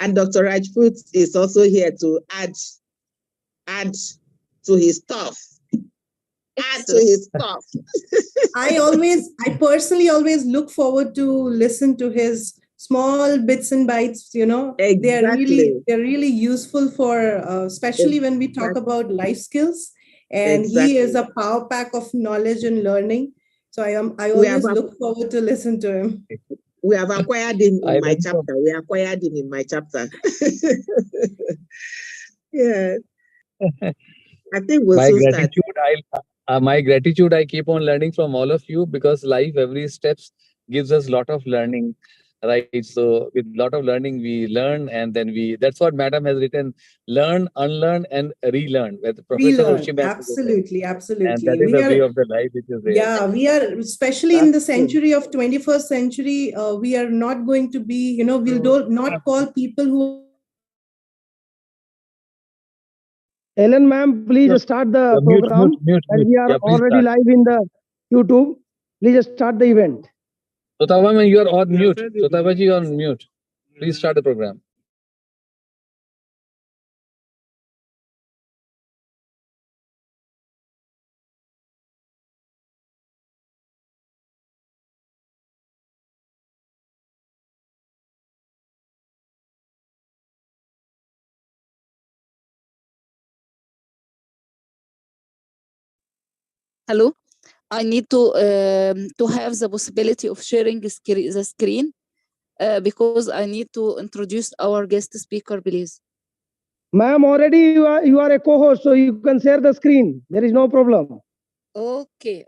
And Dr. Rajput is also here to add to his stuff. Add to his stuff. I personally always look forward to listen to his small bits and bites, you know. Exactly. They're really useful for especially when we talk about life skills, and he is a power pack of knowledge and learning. So I always look forward to listen to him. We have acquired him in my chapter. We acquired him in my chapter. Yeah. I think we'll my soon gratitude, start. my gratitude, I keep on learning from all of you, because life every steps gives us lot of learning, right? So with lot of learning we learn, and then that's what madam has written: learn, unlearn, and relearn. With Professor Relearn. Oshim has written. Absolutely, And absolutely. that is the way of the life which is there. Yeah, we are, especially in the century of 21st century, we are not going to be, you know, we'll not call people who. Ellen ma'am, please start the program. Mute. And we are already live in the YouTube. Please start the event. Sotaba ma'am, you are on mute. Sotaba ji, you are on mute. Please start the program. Hello, I need to have the possibility of sharing the screen because I need to introduce our guest speaker, please. Ma'am, already you are a co-host, so you can share the screen. There is no problem. Okay,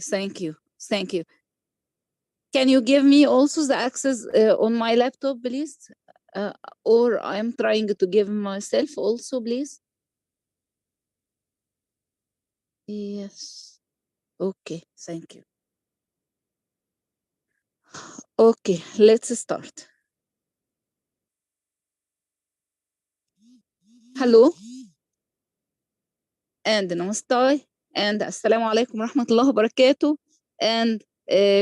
thank you. Can you give me also the access on my laptop, please? Or I'm trying to give myself also, please. Yes. Okay, thank you. Okay, let's start. Hello and namaste and assalamu alaikum rahmatullahi wa barakatuh, and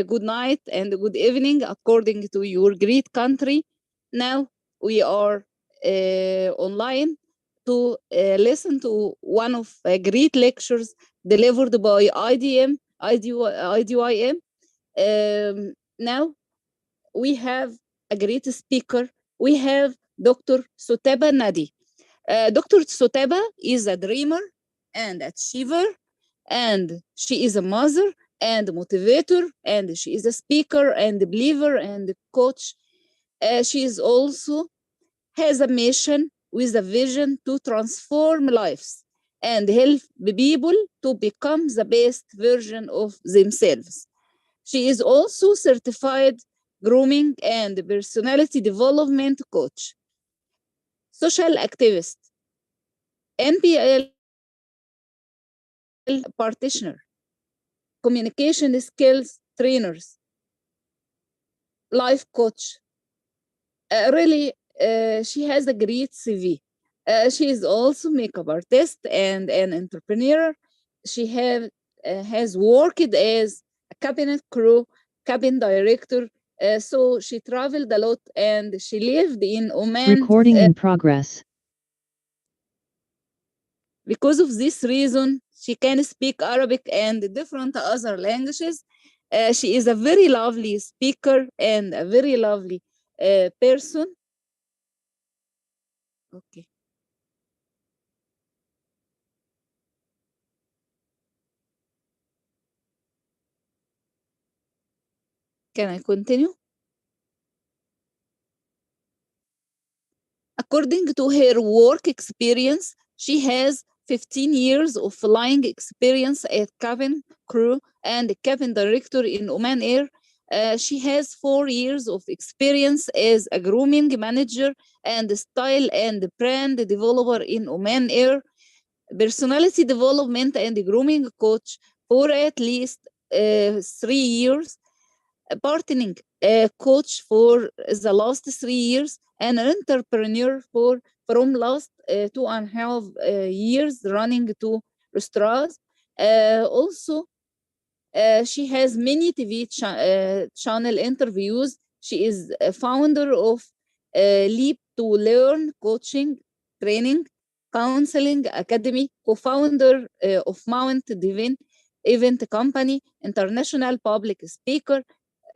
good night and good evening according to your great country. Now we are online to listen to one of great lectures delivered by Idym. Now we have a great speaker. We have Dr. Sotaba Nadi. Dr. Sotaba is a dreamer and achiever, and she is a mother and motivator, and she is a speaker and a believer and a coach. She is also has a mission with a vision to transform lives and help the people to become the best version of themselves. She is also certified grooming and personality development coach, social activist, NPL practitioner, communication skills trainers, life coach. Really, she has a great CV. She is also makeup artist and an entrepreneur. She has worked as a cabin crew, cabin director. So she traveled a lot and she lived in Oman. Recording in progress. Because of this reason, she can speak Arabic and different other languages. She is a very lovely speaker and a very lovely person. Okay. Can I continue? According to her work experience, she has 15 years of flying experience as cabin crew and cabin director in Oman Air. She has 4 years of experience as a grooming manager and style and brand developer in Oman Air, personality development and grooming coach for at least 3 years, partnering coach for the last 3 years, and an entrepreneur from last 2.5 years running 2 restaurants. Also, she has many TV channel interviews. She is a founder of Leap to Learn, coaching, training, counseling academy, co-founder of Mount Divine Event Company, international public speaker.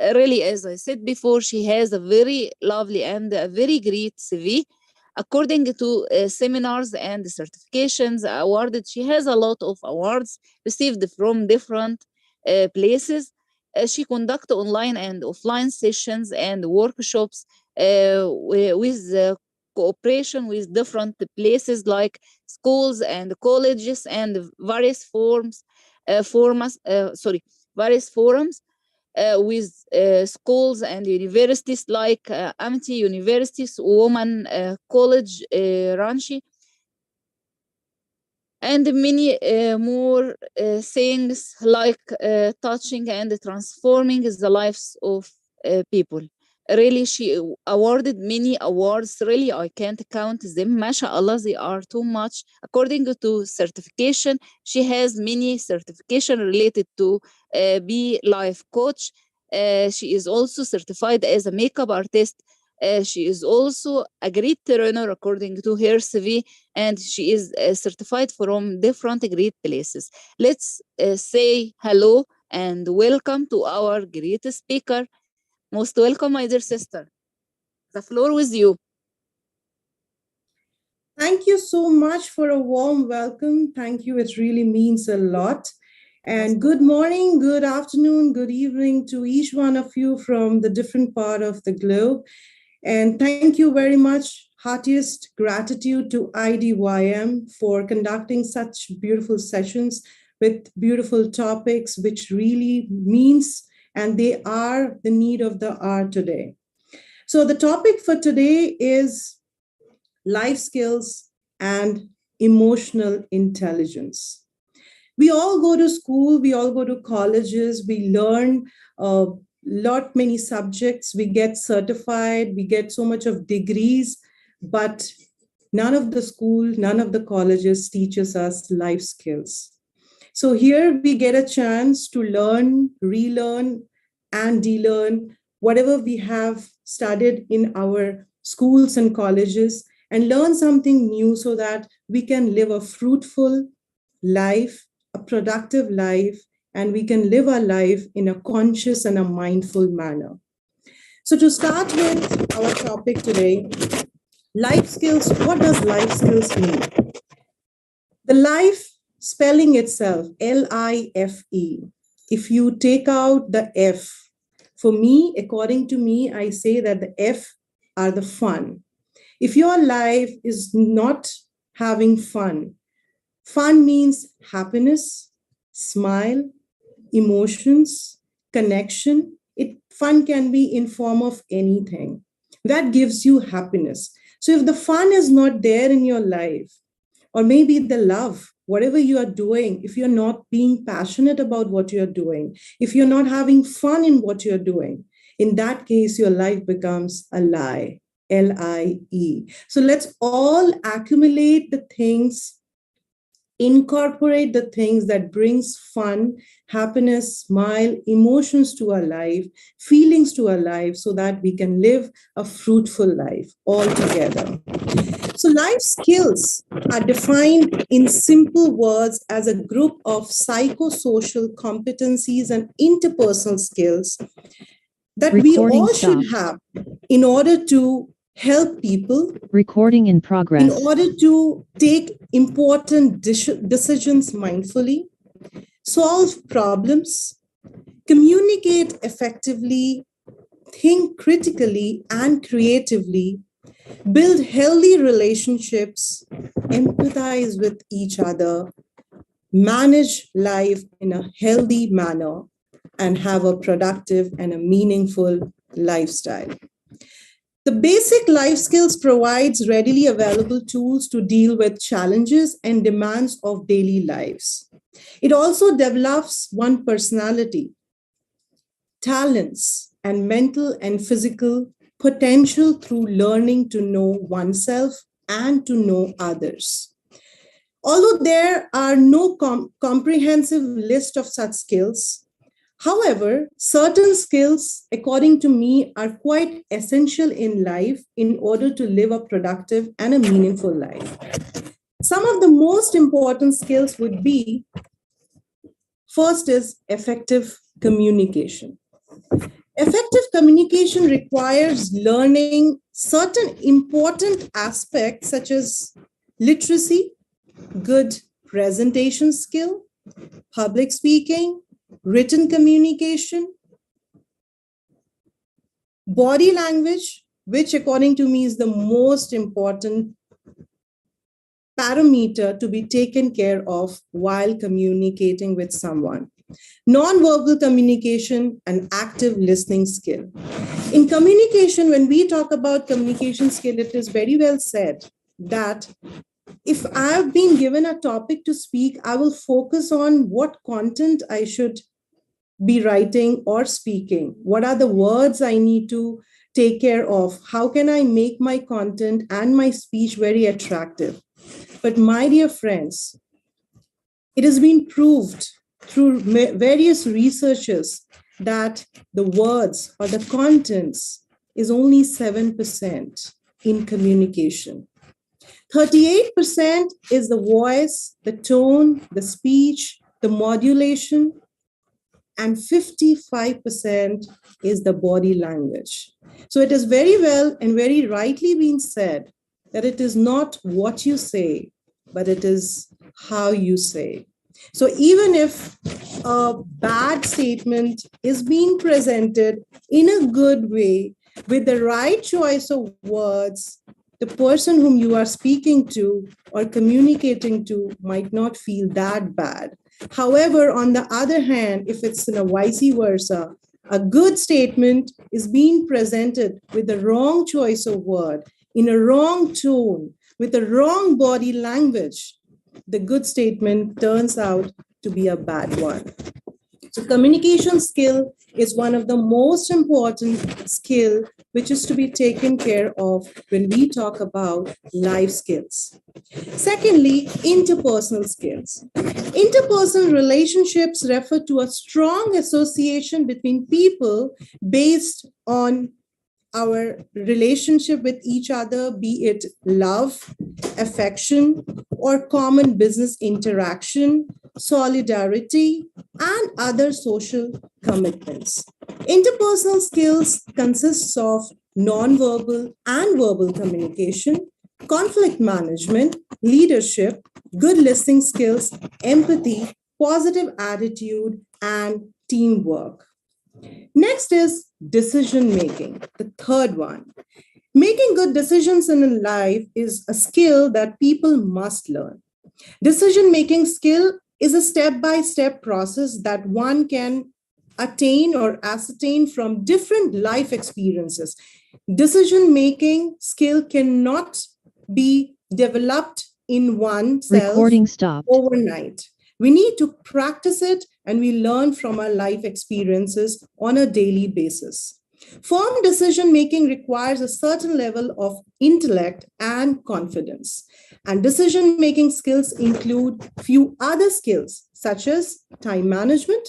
Really, as I said before, she has a very lovely and a very great CV. According to seminars and certifications awarded, she has a lot of awards received from different places. She conducts online and offline sessions and workshops with cooperation with different places like schools and colleges and various various forums with schools and universities like Amity University's Women College Ranchi, and many more things like touching and transforming the lives of people. Really, she awarded many awards. Really, I can't count them. MashaAllah, they are too much. According to certification, she has many certification related to be life coach. She is also certified as a makeup artist. She is also a great trainer according to her CV, and she is certified from different great places. Let's say hello and welcome to our great speaker. Most welcome, my dear sister. The floor with you. Thank you so much for a warm welcome. Thank you. It really means a lot. And good morning, good afternoon, good evening to each one of you from the different part of the globe. And thank you very much. Heartiest gratitude to IDYM for conducting such beautiful sessions with beautiful topics, which really means and they are the need of the hour today. So the topic for today is life skills and emotional intelligence. We all go to school, we all go to colleges, we learn many subjects, we get certified, we get so much of degrees, but none of the school, none of the colleges teaches us life skills. So here we get a chance to learn, relearn, and de-learn whatever we have studied in our schools and colleges and learn something new so that we can live a fruitful life, a productive life, and we can live our life in a conscious and a mindful manner. So to start with our topic today, life skills, what does life skills mean? The life spelling itself, L-I-F-E. If you take out the F, for me, according to me, I say that the F are the fun. If your life is not having fun, fun means happiness, smile, emotions, connection. Fun can be in form of anything. That gives you happiness. So if the fun is not there in your life, or maybe the love, whatever you are doing, if you're not being passionate about what you're doing, if you're not having fun in what you're doing, in that case, your life becomes a lie, L-I-E. So let's all accumulate the things, incorporate the things that brings fun, happiness, smile, emotions to our life, feelings to our life, so that we can live a fruitful life all together. So life skills are defined in simple words as a group of psychosocial competencies and interpersonal skills that we all should have in order to help people. Recording in progress. In order to take important decisions mindfully, solve problems, communicate effectively, think critically and creatively, build healthy relationships, empathize with each other, manage life in a healthy manner, and have a productive and a meaningful lifestyle. The basic life skills provides readily available tools to deal with challenges and demands of daily lives. It also develops one personality, talents, and mental and physical potential through learning to know oneself and to know others. Although there are no comprehensive list of such skills, However, certain skills, according to me, are quite essential in life in order to live a productive and a meaningful life. Some of the most important skills would be, first is effective communication. Effective communication requires learning certain important aspects such as literacy, good presentation skill, public speaking, written communication, body language, which according to me is the most important parameter to be taken care of while communicating with someone. Non-verbal communication and active listening skill. In communication, when we talk about communication skill, it is very well said that if I've been given a topic to speak, I will focus on what content I should be writing or speaking. What are the words I need to take care of? How can I make my content and my speech very attractive? But my dear friends, it has been proved through various researches that the words or the contents is only 7% in communication. 38% is the voice, the tone, the speech, the modulation, and 55% is the body language. So it is very well and very rightly been said that it is not what you say, but it is how you say. So even if a bad statement is being presented in a good way with the right choice of words, the person whom you are speaking to or communicating to might not feel that bad. However, on the other hand, if it's in a vice versa, a good statement is being presented with the wrong choice of word, in a wrong tone, with the wrong body language, the good statement turns out to be a bad one. So communication skill is one of the most important skill which is to be taken care of when we talk about life skills. Secondly, interpersonal skills. Interpersonal relationships refer to a strong association between people based on our relationship with each other, be it love, affection, or common business interaction, solidarity, and other social commitments. Interpersonal skills consists of non-verbal and verbal communication, conflict management, leadership, good listening skills, empathy, positive attitude, and teamwork. Next is decision making, the third one. Making good decisions in life is a skill that people must learn. Decision making skill is a step-by-step process that one can attain or ascertain from different life experiences. Decision making skill cannot be developed in oneself overnight. We need to practice it and we learn from our life experiences on a daily basis. Firm decision-making requires a certain level of intellect and confidence. And decision-making skills include few other skills such as time management,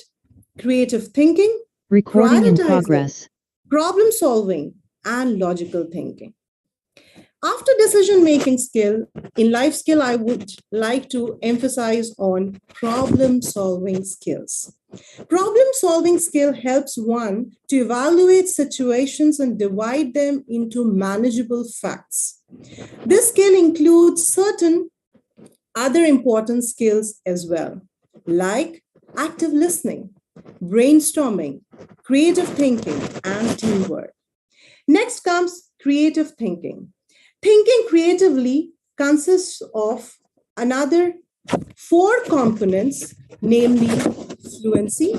creative thinking, recording in progress, problem solving, and logical thinking. After decision-making skill, in life skill, I would like to emphasize on problem-solving skills. Problem-solving skill helps one to evaluate situations and divide them into manageable facts. This skill includes certain other important skills as well, like active listening, brainstorming, creative thinking, and teamwork. Next comes creative thinking. Thinking creatively consists of another 4 components, namely fluency,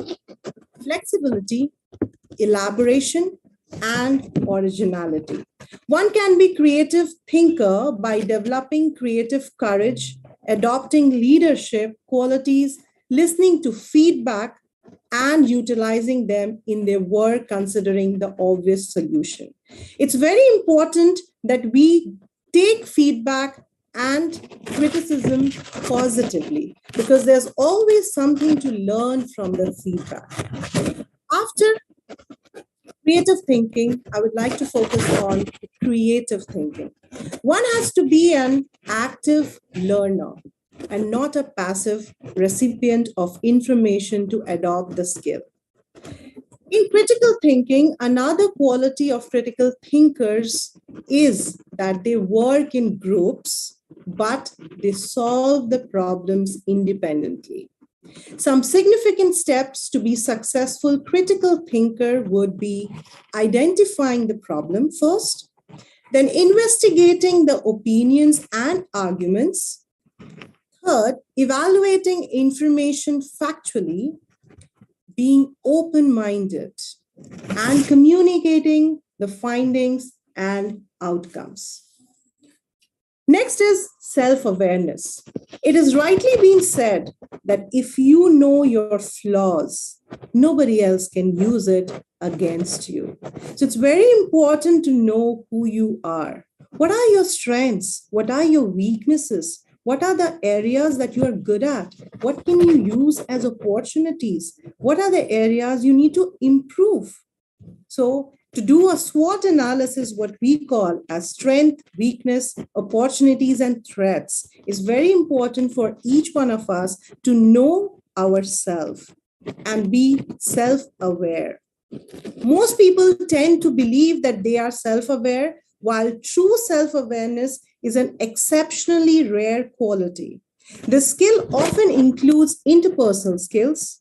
flexibility, elaboration, and originality. One can be creative thinker by developing creative courage, adopting leadership qualities, listening to feedback, and utilizing them in their work, considering the obvious solution. It's very important that we take feedback and criticism positively. because there's always something to learn from the feedback. After creative thinking, I would like to focus on creative thinking. One has to be an active learner and not a passive recipient of information to adopt the skill. In critical thinking, another quality of critical thinkers is that they work in groups, but they solve the problems independently. Some significant steps to be successful critical thinker would be identifying the problem first, then investigating the opinions and arguments. Third, evaluating information factually, being open-minded, and communicating the findings and outcomes. Next is self-awareness. It is rightly been said that if you know your flaws, nobody else can use it against you. So it's very important to know who you are. What are your strengths? What are your weaknesses? What are the areas that you are good at? What can you use as opportunities? What are the areas you need to improve? So to do a SWOT analysis, what we call as strength, weakness, opportunities, and threats, is very important for each one of us to know ourselves and be self-aware. Most people tend to believe that they are self-aware, while true self-awareness is an exceptionally rare quality. The skill often includes interpersonal skills,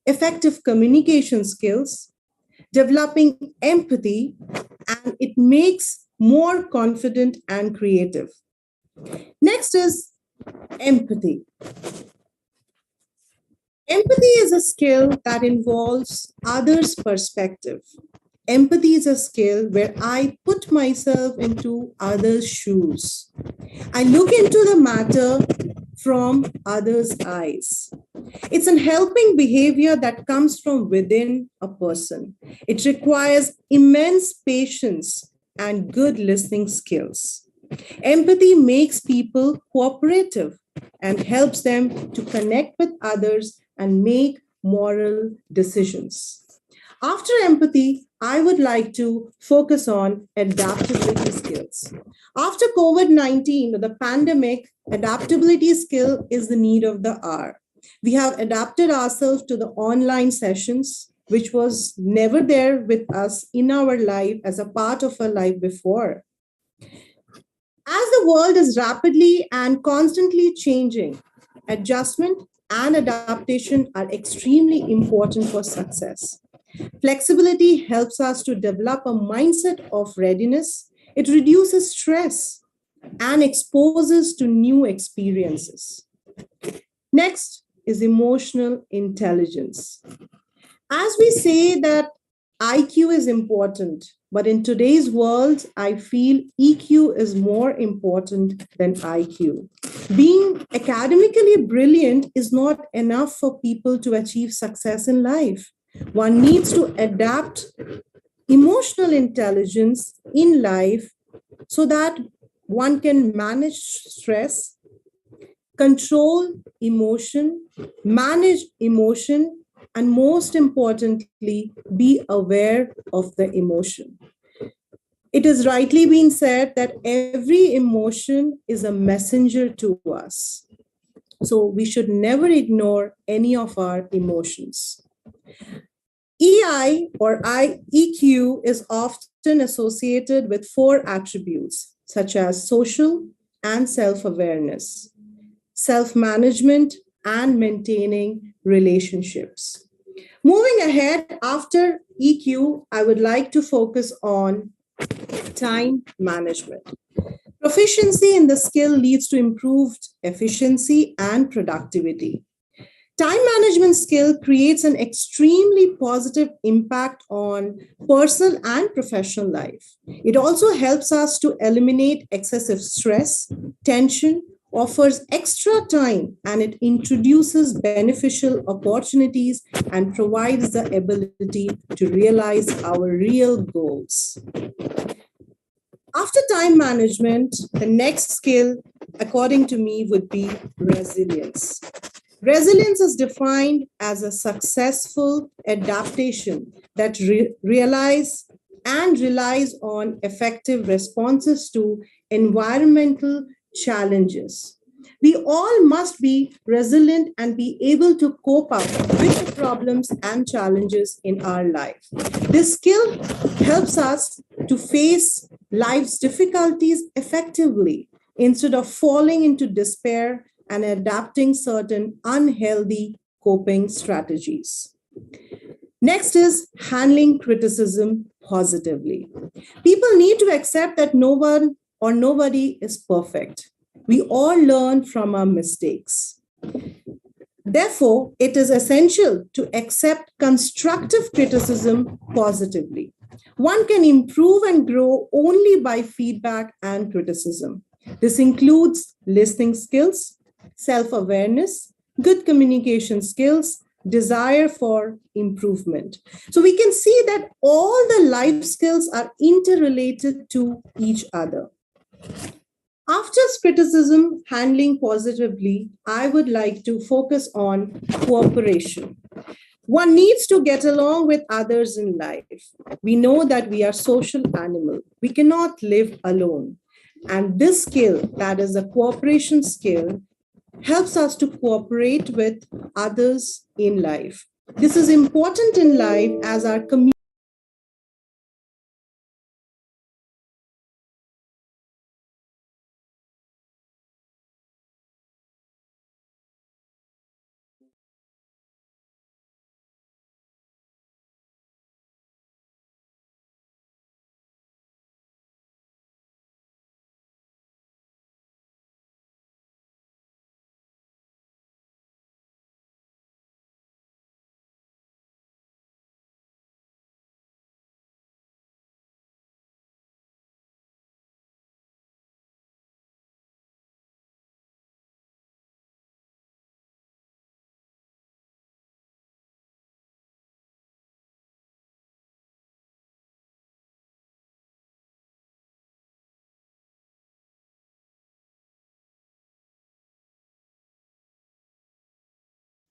effective communication skills, developing empathy, and it makes more confident and creative. Next is empathy. Empathy is a skill that involves others' perspective. Empathy is a skill where I put myself into others' shoes. I look into the matter from others' eyes. It's a helping behavior that comes from within a person. It requires immense patience and good listening skills. Empathy makes people cooperative and helps them to connect with others and make moral decisions. After empathy, I would like to focus on adaptability skills. After COVID-19, the pandemic, adaptability skill is the need of the hour. We have adapted ourselves to the online sessions, which was never there with us in our life as a part of our life before. As the world is rapidly and constantly changing, adjustment and adaptation are extremely important for success. Flexibility helps us to develop a mindset of readiness. It reduces stress and exposes to new experiences. Next is emotional intelligence. As we say that IQ is important, but in today's world, I feel EQ is more important than IQ. Being academically brilliant is not enough for people to achieve success in life. One needs to adapt emotional intelligence in life so that one can manage stress, control emotion, manage emotion, and most importantly, be aware of the emotion. It is rightly been said that every emotion is a messenger to us. So we should never ignore any of our emotions. EI or EQ is often associated with 4 attributes, such as social and self-awareness, self-management, and maintaining relationships. Moving ahead, after EQ, I would like to focus on time management. Proficiency in the skill leads to improved efficiency and productivity. Time management skill creates an extremely positive impact on personal and professional life. It also helps us to eliminate excessive stress, tension, offers extra time, and it introduces beneficial opportunities and provides the ability to realize our real goals. After time management, the next skill, according to me, would be resilience. Resilience is defined as a successful adaptation that relies on effective responses to environmental challenges. We all must be resilient and be able to cope up with the problems and challenges in our life. This skill helps us to face life's difficulties effectively instead of falling into despair and adapting certain unhealthy coping strategies. Next is handling criticism positively. People need to accept that no one or nobody is perfect. We all learn from our mistakes. Therefore, it is essential to accept constructive criticism positively. One can improve and grow only by feedback and criticism. This includes listening skills, self-awareness, good communication skills, desire for improvement. So we can see that all the life skills are interrelated to each other. After criticism, handling positively, I would like to focus on cooperation. One needs to get along with others in life. We know that we are social animals. We cannot live alone. And this skill, that is a cooperation skill, helps us to cooperate with others in life. This is important in life as our community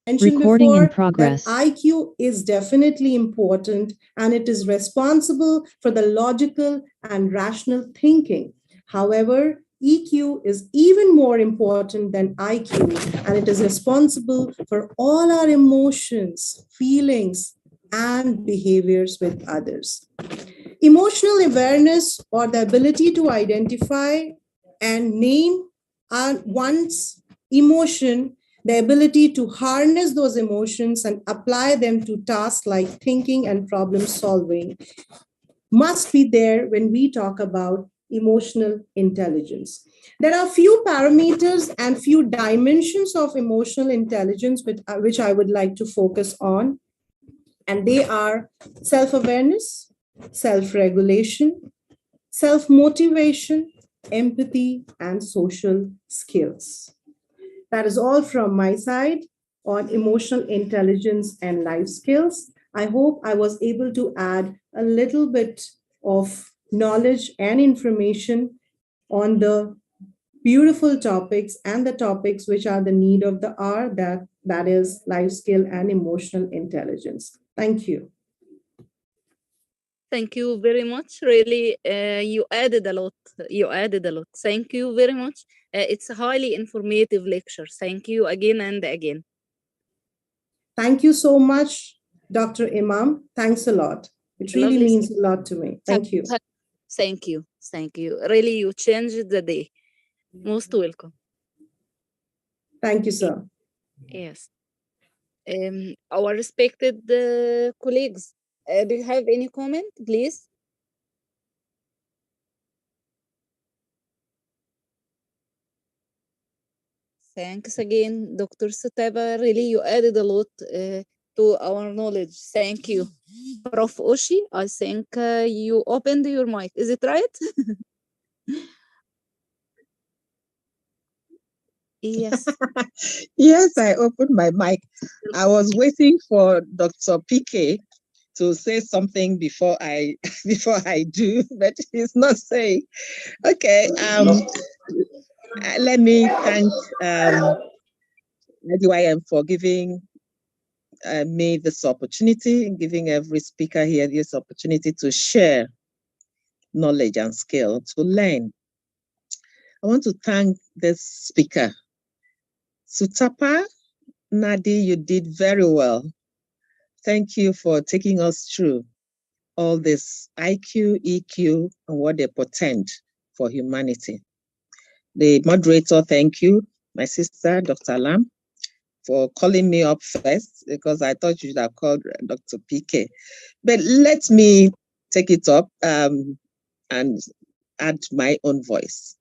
mentioned Recording in before, progress. that IQ is definitely important and it is responsible for the logical and rational thinking. However, EQ is even more important than IQ, and it is responsible for all our emotions, feelings, and behaviors with others. Emotional awareness, or the ability to identify and name one's emotion, the ability to harness those emotions and apply them to tasks like thinking and problem solving, must be there when we talk about emotional intelligence. There are few parameters and few dimensions of emotional intelligence which I would like to focus on, and they are self-awareness, self-regulation, self-motivation, empathy, and social skills. That is all from my side on emotional intelligence and life skills. I hope I was able to add a little bit of knowledge and information on the beautiful topics and the topics which are the need of the hour, that is life skill and emotional intelligence. Thank you. Thank you very much. Really, you added a lot. You added a lot. Thank you very much. It's a highly informative lecture. Thank you again and again. Thank you so much, Dr. Imam. Thanks a lot. It really means a lot to me. Thank you. Thank you. Thank you. Really, you changed the day. Most welcome. Thank you, sir. Yes. Our respected colleagues, do you have any comment, please? Thanks again, Dr. Sotaba. Really, you added a lot to our knowledge. Thank you. Prof. Oshi, I think you opened your mic. Is it right? Yes. Yes, I opened my mic. I was waiting for Dr. PK to say something before I do, but he's not saying. Okay. Let me thank IDYM for giving me this opportunity, and giving every speaker here this opportunity to share knowledge and skill, to learn. I want to thank this speaker. Sutapa Nadi, you did very well. Thank you for taking us through all this IQ, EQ, and what they portend for humanity. The moderator, thank you. My sister, Dr. Lam, for calling me up first, because I thought you should have called Dr. PK. But let me take it up and add my own voice.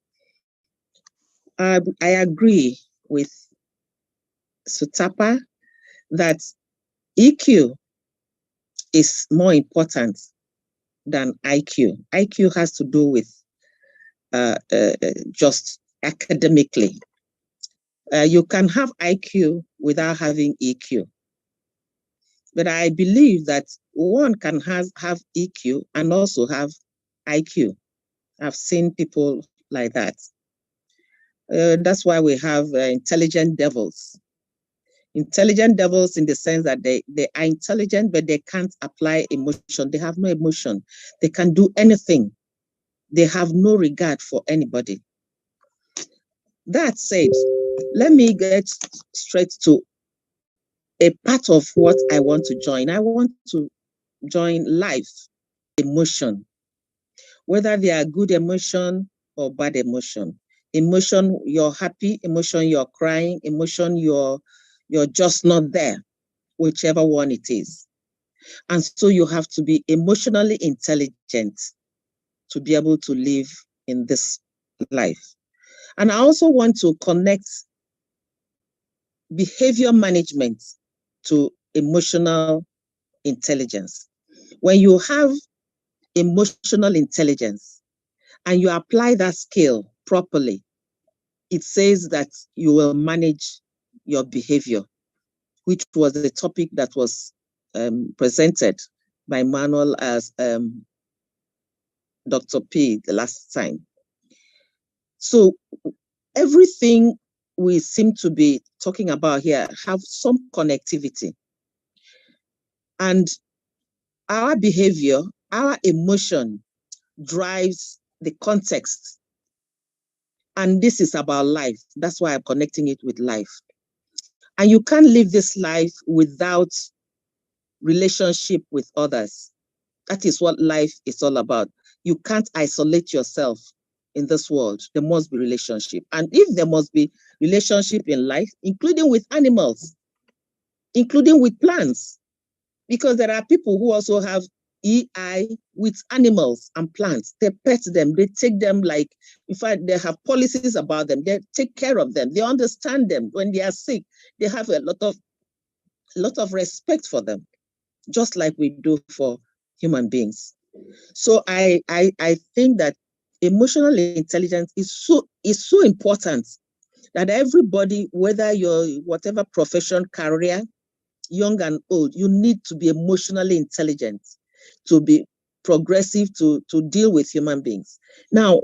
I agree with Sutapa that EQ is more important than IQ. IQ has to do with just academically. You can have IQ without having EQ. But I believe that one can have EQ and also have IQ. I've seen people like that. That's why we have intelligent devils. Intelligent devils in the sense that they are intelligent, but they can't apply emotion. They have no emotion. They can do anything. They have no regard for anybody. That said, let me get straight to a part of what I want to join. I want to join life emotion, whether they are good emotion or bad emotion. Emotion, you're happy, emotion, you're crying, emotion, you're just not there, whichever one it is. And so you have to be emotionally intelligent to be able to live in this life. And I also want to connect behavior management to emotional intelligence. When you have emotional intelligence and you apply that skill properly, it says that you will manage your behavior, which was the topic that was presented by Manuel as Dr. P the last time. So everything we seem to be talking about here have some connectivity. And our behavior, our emotion drives the context. And this is about life. That's why I'm connecting it with life. And you can't live this life without relationship with others. That is what life is all about. You can't isolate yourself in this world. There must be relationship. And if there must be relationship in life, including with animals, including with plants, because there are people who also have EI with animals and plants. They pet them, they take them like, in fact, they have policies about them. They take care of them. They understand them. When they are sick, they have a lot of respect for them, just like we do for human beings. So I think that emotional intelligence is so important that everybody, whether you're whatever profession, career, young and old, you need to be emotionally intelligent to be progressive, to deal with human beings. Now,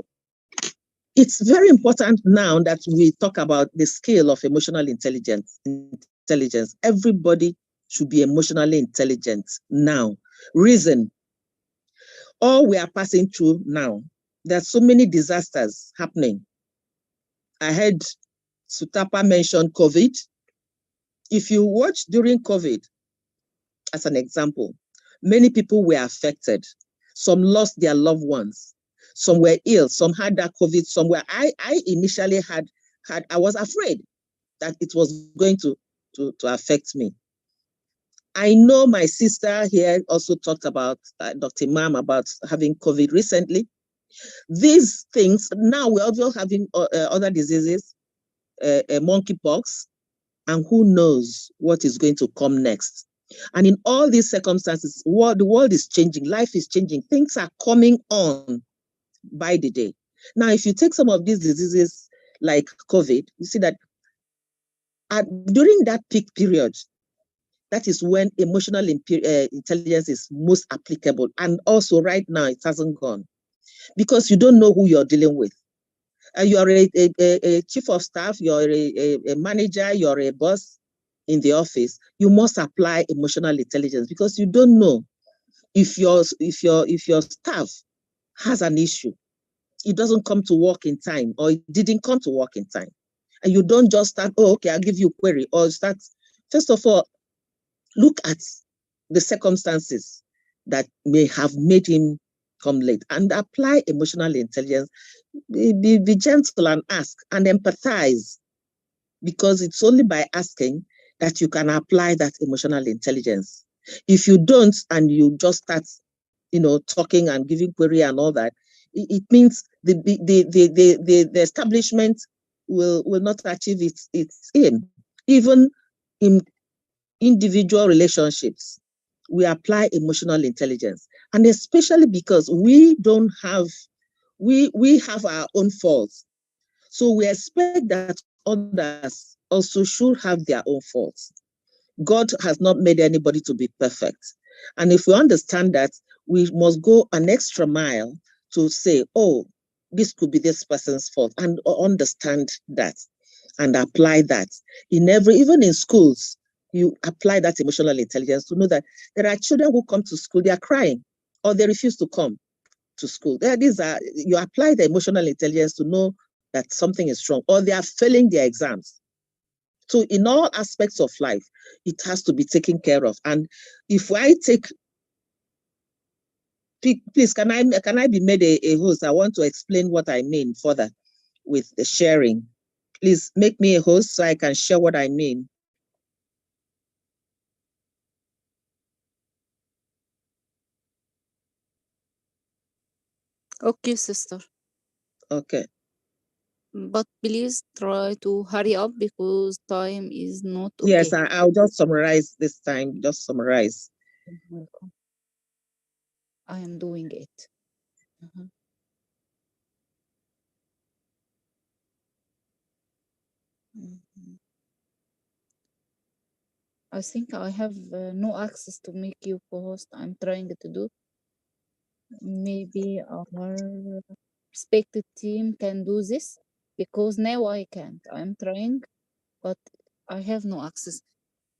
it's very important now that we talk about the scale of emotional intelligence. Everybody should be emotionally intelligent now. Reason, all we are passing through now, there are so many disasters happening. I heard Sutapa mention COVID. If you watch during COVID, as an example, many people were affected. Some lost their loved ones. Some were ill. Some had that COVID. Some were. I initially had. I was afraid that it was going to affect me. I know my sister here also talked about Dr. Imam about having COVID recently. These things, now we're also having other diseases, monkeypox, and who knows what is going to come next. And in all these circumstances, the world is changing, life is changing, things are coming on by the day. Now, if you take some of these diseases like COVID, you see that during that peak period, that is when emotional intelligence is most applicable. And also right now, it hasn't gone because you don't know who you're dealing with. You're a chief of staff, you're a manager, you're a boss in the office, you must apply emotional intelligence, because you don't know if your staff has an issue. It doesn't come to work in time, or it didn't come to work in time. And you don't just start, oh, okay, I'll give you a query, or start. First of all, look at the circumstances that may have made him come late, and apply emotional intelligence. Be gentle and ask and empathize, because it's only by asking that you can apply that emotional intelligence. If you don't, and you just start, talking and giving query and all that, it means the establishment will not achieve its aim. Even in individual relationships, we apply emotional intelligence, and especially because we have our own faults. So we expect that others also should have their own faults. God has not made anybody to be perfect. And if we understand that, we must go an extra mile to say, oh, this could be this person's fault, and understand that and apply that. Even in schools, you apply that emotional intelligence to know that there are children who come to school, they are crying, or they refuse to come to school. You apply the emotional intelligence to know that something is wrong, or they are failing their exams. So in all aspects of life, it has to be taken care of. And if I take, please, can I be made a host? I want to explain what I mean further with the sharing. Please make me a host so I can share what I mean. Okay, sister. Okay. But please try to hurry up because time is not okay. Yes, I'll just summarize this time. Just summarize. Welcome. I am doing it. I think I have no access to make you co-host. I'm trying to do. Maybe our respected team can do this, because now I can't. I'm trying, but I have no access.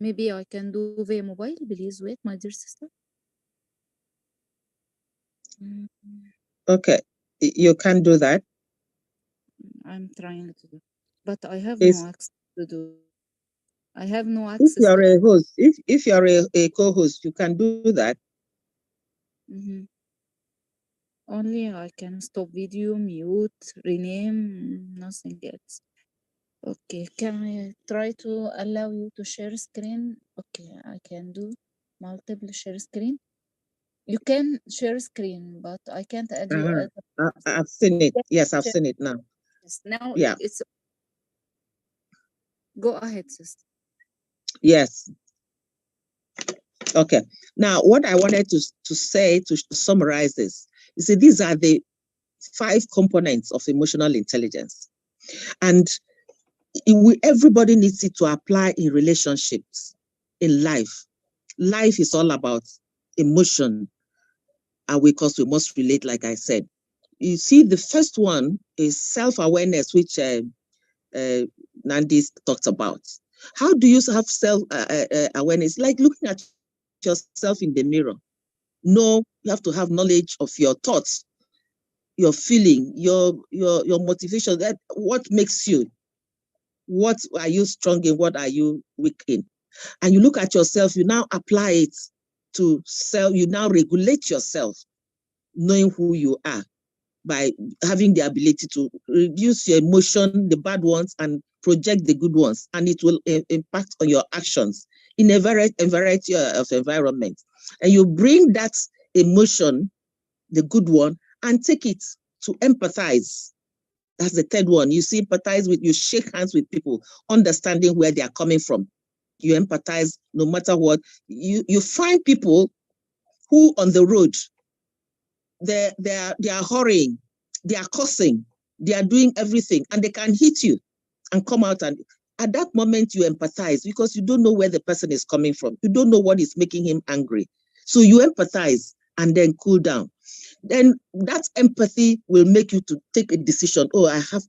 Maybe I can do via mobile. Please wait, my dear sister. Okay, you can do that. I'm trying to do, but I have no access to do. I have no access. If you're a host, if you're a co-host, you can do that. Only I can stop video, mute, rename, nothing else. Okay, can I try to allow you to share screen? Okay, I can do multiple share screen. You can share screen, but I can't add you as I've seen it. Yes, I've seen it now. Yes, now yeah. It's go ahead, sister. Yes. Okay. Now, what I wanted to say to summarize this, you see, these are the 5 components of emotional intelligence, and everybody needs it to apply in relationships, in life. Life is all about emotion, and because we must relate, like I said. You see, the first one is self-awareness, which Nandi talked about. How do you have self-awareness? Like looking at yourself in the mirror. No, you have to have knowledge of your thoughts, your feeling, your motivation. That what makes you. What are you strong in? What are you weak in? And you look at yourself. You now apply it to self. You now regulate yourself, knowing who you are, by having the ability to reduce your emotion, the bad ones, and project the good ones. And it will impact on your actions in a variety of environments. And you bring that emotion, the good one, and take it to empathize. That's the third one. You sympathize with, you shake hands with people, understanding where they are coming from. You empathize no matter what. You find people who on the road, they are hurrying, they are cursing, they are doing everything, and they can hit you and come out. And at that moment, you empathize, because you don't know where the person is coming from. You don't know what is making him angry. So you empathize and then cool down. Then that empathy will make you to take a decision. Oh, I have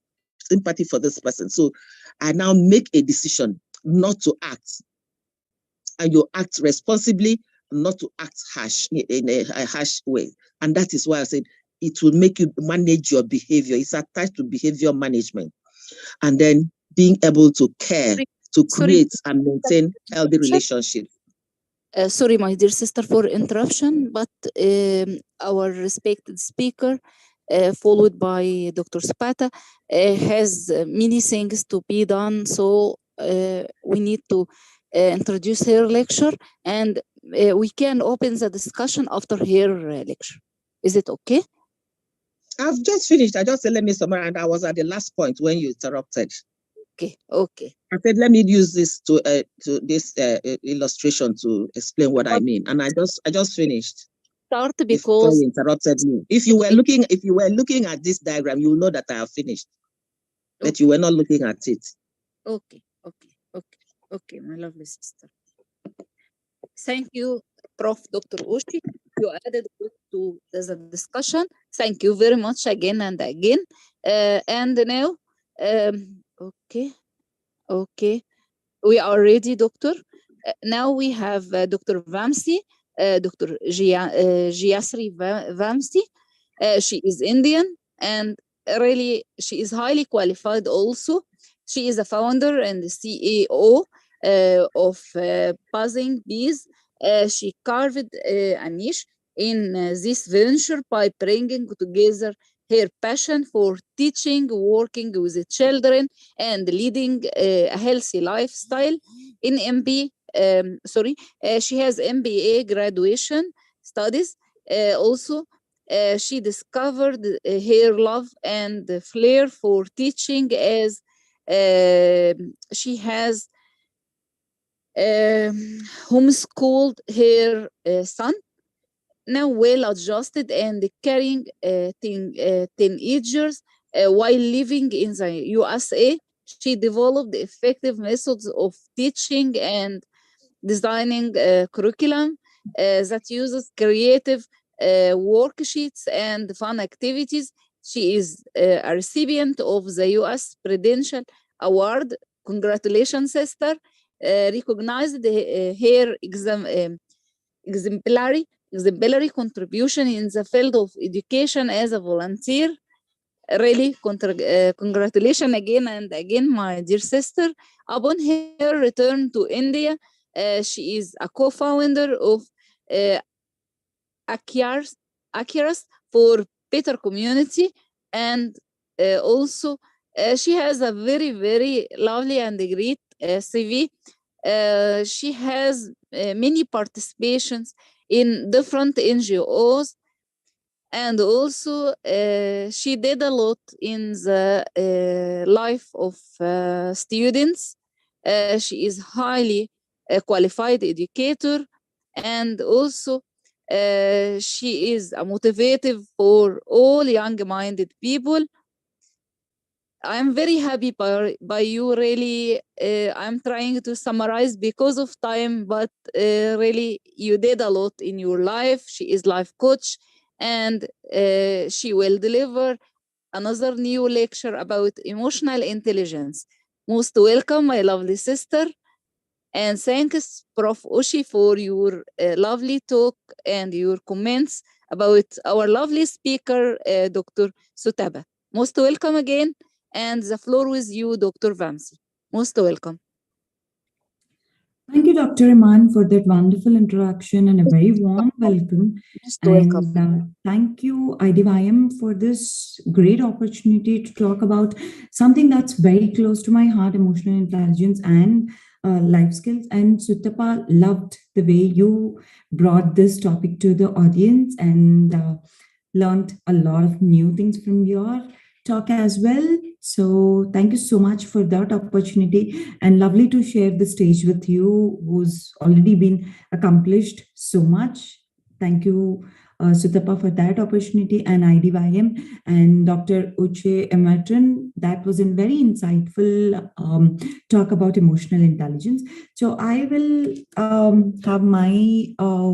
sympathy for this person. So I now make a decision not to act. And you act responsibly, not to act harsh in a harsh way. And that is why I said it will make you manage your behavior. It's attached to behavior management. And then being able to care, to create and maintain healthy relationships. Sorry, my dear sister, for interruption, but our respected speaker, followed by Dr. Spata, has many things to be done. So we need to introduce her lecture, and we can open the discussion after her lecture. Is it okay? I've just finished. I just said, let me summarize, and I was at the last point when you interrupted. Okay. I said, let me use this to this illustration to explain what I mean, and I just finished. Start because before you interrupted me. If you were looking at this diagram, you will know that I have finished. But you were not looking at it. Okay, my lovely sister. Thank you, Prof. Dr. Oshi. You added to the discussion. Thank you very much again and again. And now, okay, we are ready, doctor. Now we have Dr. Vamsi, Dr. Giasri Vamsi. She is Indian, and really she is highly qualified also. She is a founder and the CEO of Buzzing Bees. She carved a niche in this venture by bringing together her passion for teaching, working with the children, and leading a healthy lifestyle. In she has MBA graduation studies. Also, she discovered her love and flair for teaching as she has homeschooled her son, now well adjusted and carrying teenagers while living in the USA. She developed effective methods of teaching and designing curriculum that uses creative worksheets and fun activities. She is a recipient of the US Prudential Award. Congratulations, sister. Recognized her exemplary contribution in the field of education as a volunteer. Really, congratulations again and again, my dear sister. Upon her return to India, she is a co-founder of Akiras for Better Community, and also she has a very, very lovely and great CV. She has many participations in different NGOs, and also she did a lot in the life of students. She is highly qualified educator, and also she is a motivative for all young-minded people. I'm very happy by you, really. I'm trying to summarize because of time, but really you did a lot in your life. She is life coach, and she will deliver another new lecture about emotional intelligence. Most welcome, my lovely sister. And thanks, Prof. Oshi, for your lovely talk and your comments about our lovely speaker, Dr. Sotaba. Most welcome again. And the floor with you, Dr. Vamsi. Most welcome. Thank you, Dr. Iman, for that wonderful introduction and a very warm welcome. And thank you, Idym, for this great opportunity to talk about something that's very close to my heart, emotional intelligence and life skills. And Sutapa, loved the way you brought this topic to the audience and learned a lot of new things from your talk as well. So thank you so much for that opportunity, and lovely to share the stage with you, who's already been accomplished so much. Thank you, Sutapa, for that opportunity, and Idym and Dr. Uche Emerton. That was a very insightful talk about emotional intelligence. So I will have my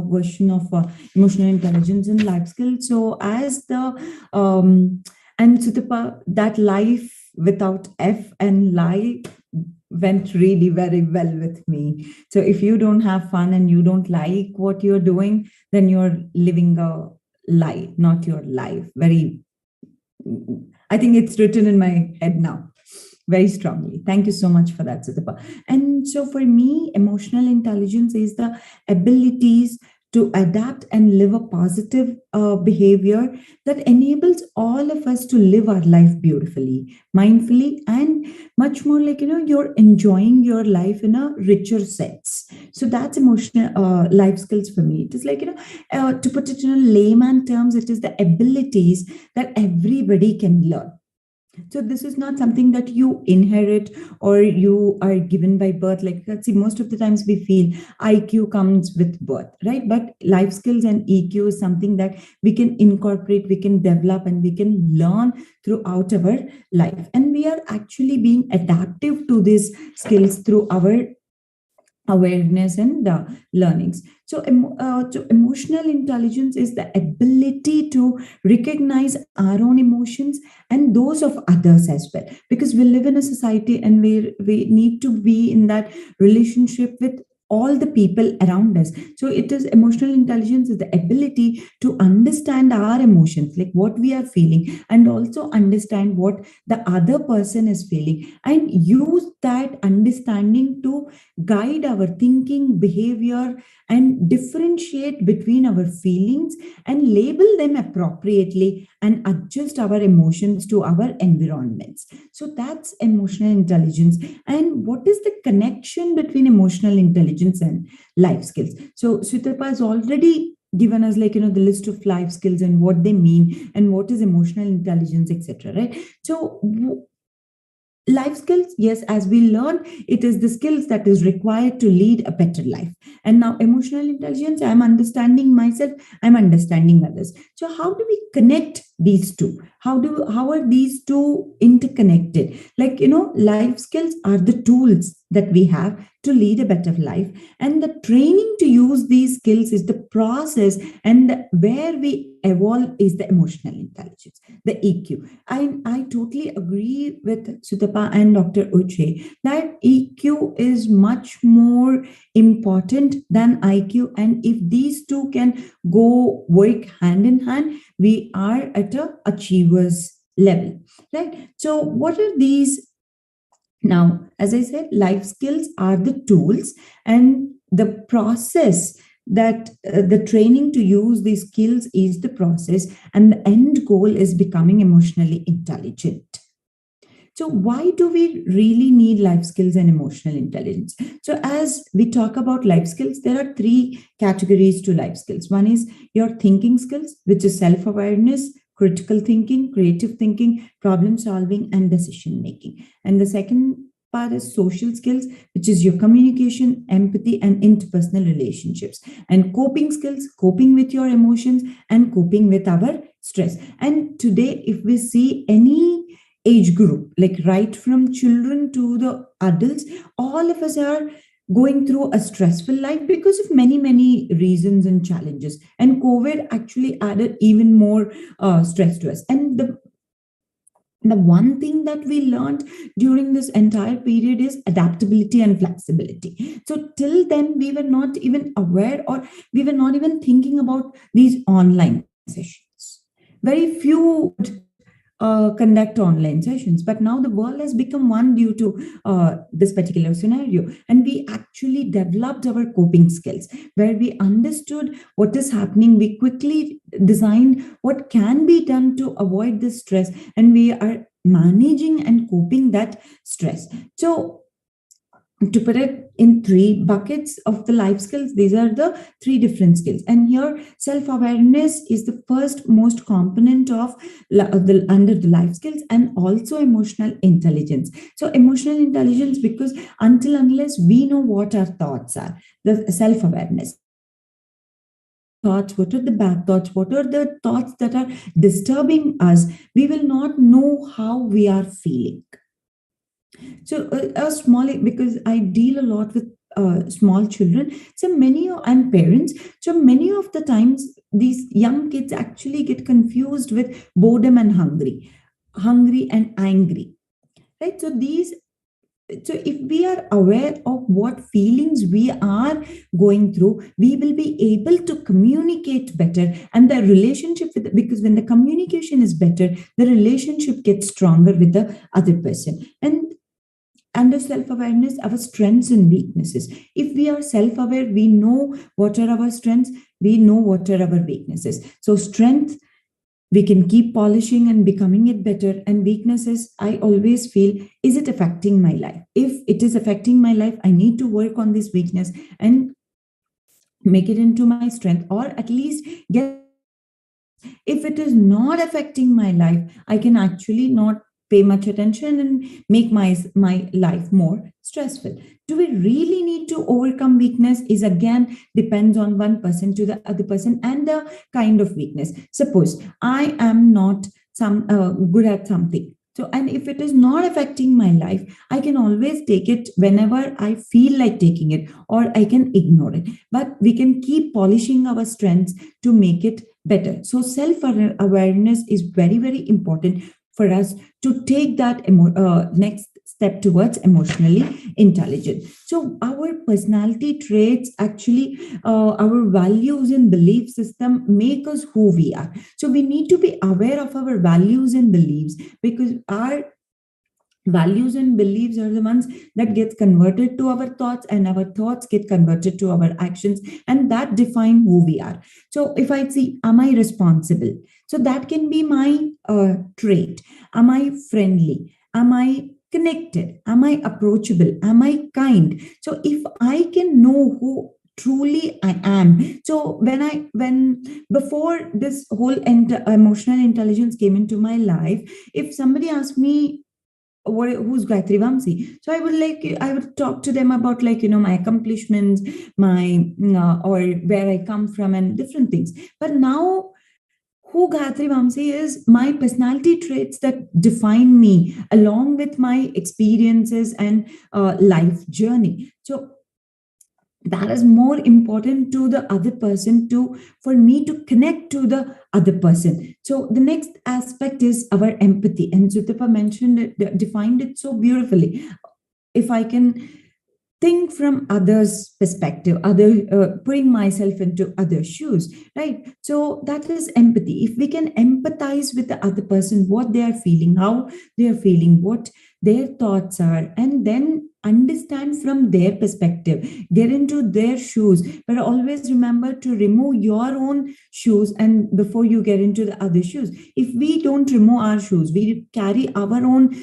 version of emotional intelligence and life skills. So as the and Sutapa, that life without F, and lie went really very well with me. So if you don't have fun and you don't like what you're doing, then you're living a lie, not your life. I think it's written in my head now very strongly. Thank you so much for that, Sutapa. And so for me, emotional intelligence is the abilities to adapt and live a positive behavior that enables all of us to live our life beautifully, mindfully, and much more like, you're enjoying your life in a richer sense. So that's emotional life skills for me. It is like, to put it in a layman terms, it is the abilities that everybody can learn. So this is not something that you inherit or you are given by birth. Like, let's see, most of the times we feel IQ comes with birth, right? But life skills and EQ is something that we can incorporate, we can develop, and we can learn throughout our life. And we are actually being adaptive to these skills through our awareness and learnings. So emotional intelligence is the ability to recognize our own emotions and those of others as well, because we live in a society and we need to be in that relationship with all the people around us. So it is emotional intelligence is the ability to understand our emotions, like what we are feeling, and also understand what the other person is feeling, and use that understanding to guide our thinking, behavior, and differentiate between our feelings and label them appropriately and adjust our emotions to our environments. So that's emotional intelligence. And what is the connection between emotional intelligence and life skills? So Sutapa has already given us, like, the list of life skills and what they mean and what is emotional intelligence, etc., right? So life skills, yes, as we learn, it is the skills that is required to lead a better life. And now emotional intelligence, I'm understanding myself, I'm understanding others. So how do we connect these two? How are these two interconnected? Like, life skills are the tools that we have to lead a better life, and the training to use these skills is the process, and where we evolve is the emotional intelligence, the EQ. I totally agree with Sutapa and Dr. Uche that EQ is much more important than IQ, and if these two can work hand in hand, we are at a achievers level, right? So what are these? Now, as I said, life skills are the tools, and the process that the training to use these skills is the process, and the end goal is becoming emotionally intelligent. So why do we really need life skills and emotional intelligence? So as we talk about life skills, there are three categories to life skills. One is your thinking skills, which is self-awareness, critical thinking, creative thinking, problem solving, and decision making. And the second part is social skills, which is your communication, empathy, and interpersonal relationships. And coping skills, coping with your emotions and coping with our stress. And today, if we see any age group, like right from children to the adults, all of us are going through a stressful life because of many, many reasons and challenges. And COVID actually added even more stress to us. And the one thing that we learned during this entire period is adaptability and flexibility. So till then, we were not even aware, or we were not even thinking about these online sessions. Very few conduct online sessions, but now the world has become one due to this particular scenario, and we actually developed our coping skills where we understood what is happening. We quickly designed what can be done to avoid this stress, and we are managing and coping that stress. So to put it in three buckets of the life skills, these are the three different skills. And here, self-awareness is the first most component of under the life skills, and also emotional intelligence. So emotional intelligence, because unless we know what our thoughts are, the self-awareness. Thoughts, what are the bad thoughts, what are the thoughts that are disturbing us, we will not know how we are feeling. So because I deal a lot with small children, so many and parents. So many of the times, these young kids actually get confused with boredom and hungry and angry. right? So if we are aware of what feelings we are going through, we will be able to communicate better, and the relationship with, because when the communication is better, the relationship gets stronger with the other person. And under self-awareness, our strengths and weaknesses, if we are self-aware, we know what are our strengths, we know what are our weaknesses. So strength, we can keep polishing and becoming it better. And weaknesses, I always feel, is it affecting my life? If it is affecting my life, I need to work on this weakness and make it into my strength, or at least get. If it is not affecting my life, I can actually not pay much attention and make my life more stressful. Do we really need to overcome weakness? Is again depends on one person to the other person and the kind of weakness. Suppose I am not good at something. So, and if it is not affecting my life, I can always take it whenever I feel like taking it, or I can ignore it. But we can keep polishing our strengths to make it better. So self-awareness is very, very important for us to take that next step towards emotionally intelligent. So our personality traits, actually, our values and belief system make us who we are. So we need to be aware of our values and beliefs, because our values and beliefs are the ones that get converted to our thoughts, and our thoughts get converted to our actions, and that define who we are. So if I see, am I responsible? So that can be my trait. Am I friendly? Am I connected? Am I approachable? Am I kind? So if I can know who truly I am. So when before this whole emotional intelligence came into my life, if somebody asked me, who's Gayatri Vamsi? So I would talk to them about, like, my accomplishments, my or where I come from and different things. But now, who Gayatri Vamsi is, my personality traits that define me, along with my experiences and life journey. So that is more important to the other person, to for me to connect to the other person. So the next aspect is our empathy, and Sutapa mentioned it, defined it so beautifully. If I can think from others' perspective, putting myself into other shoes, right? So that is empathy. If we can empathize with the other person, what they are feeling, how they are feeling, what their thoughts are, and then understand from their perspective, get into their shoes. But always remember to remove your own shoes and before you get into the other shoes. If we don't remove our shoes, we carry our own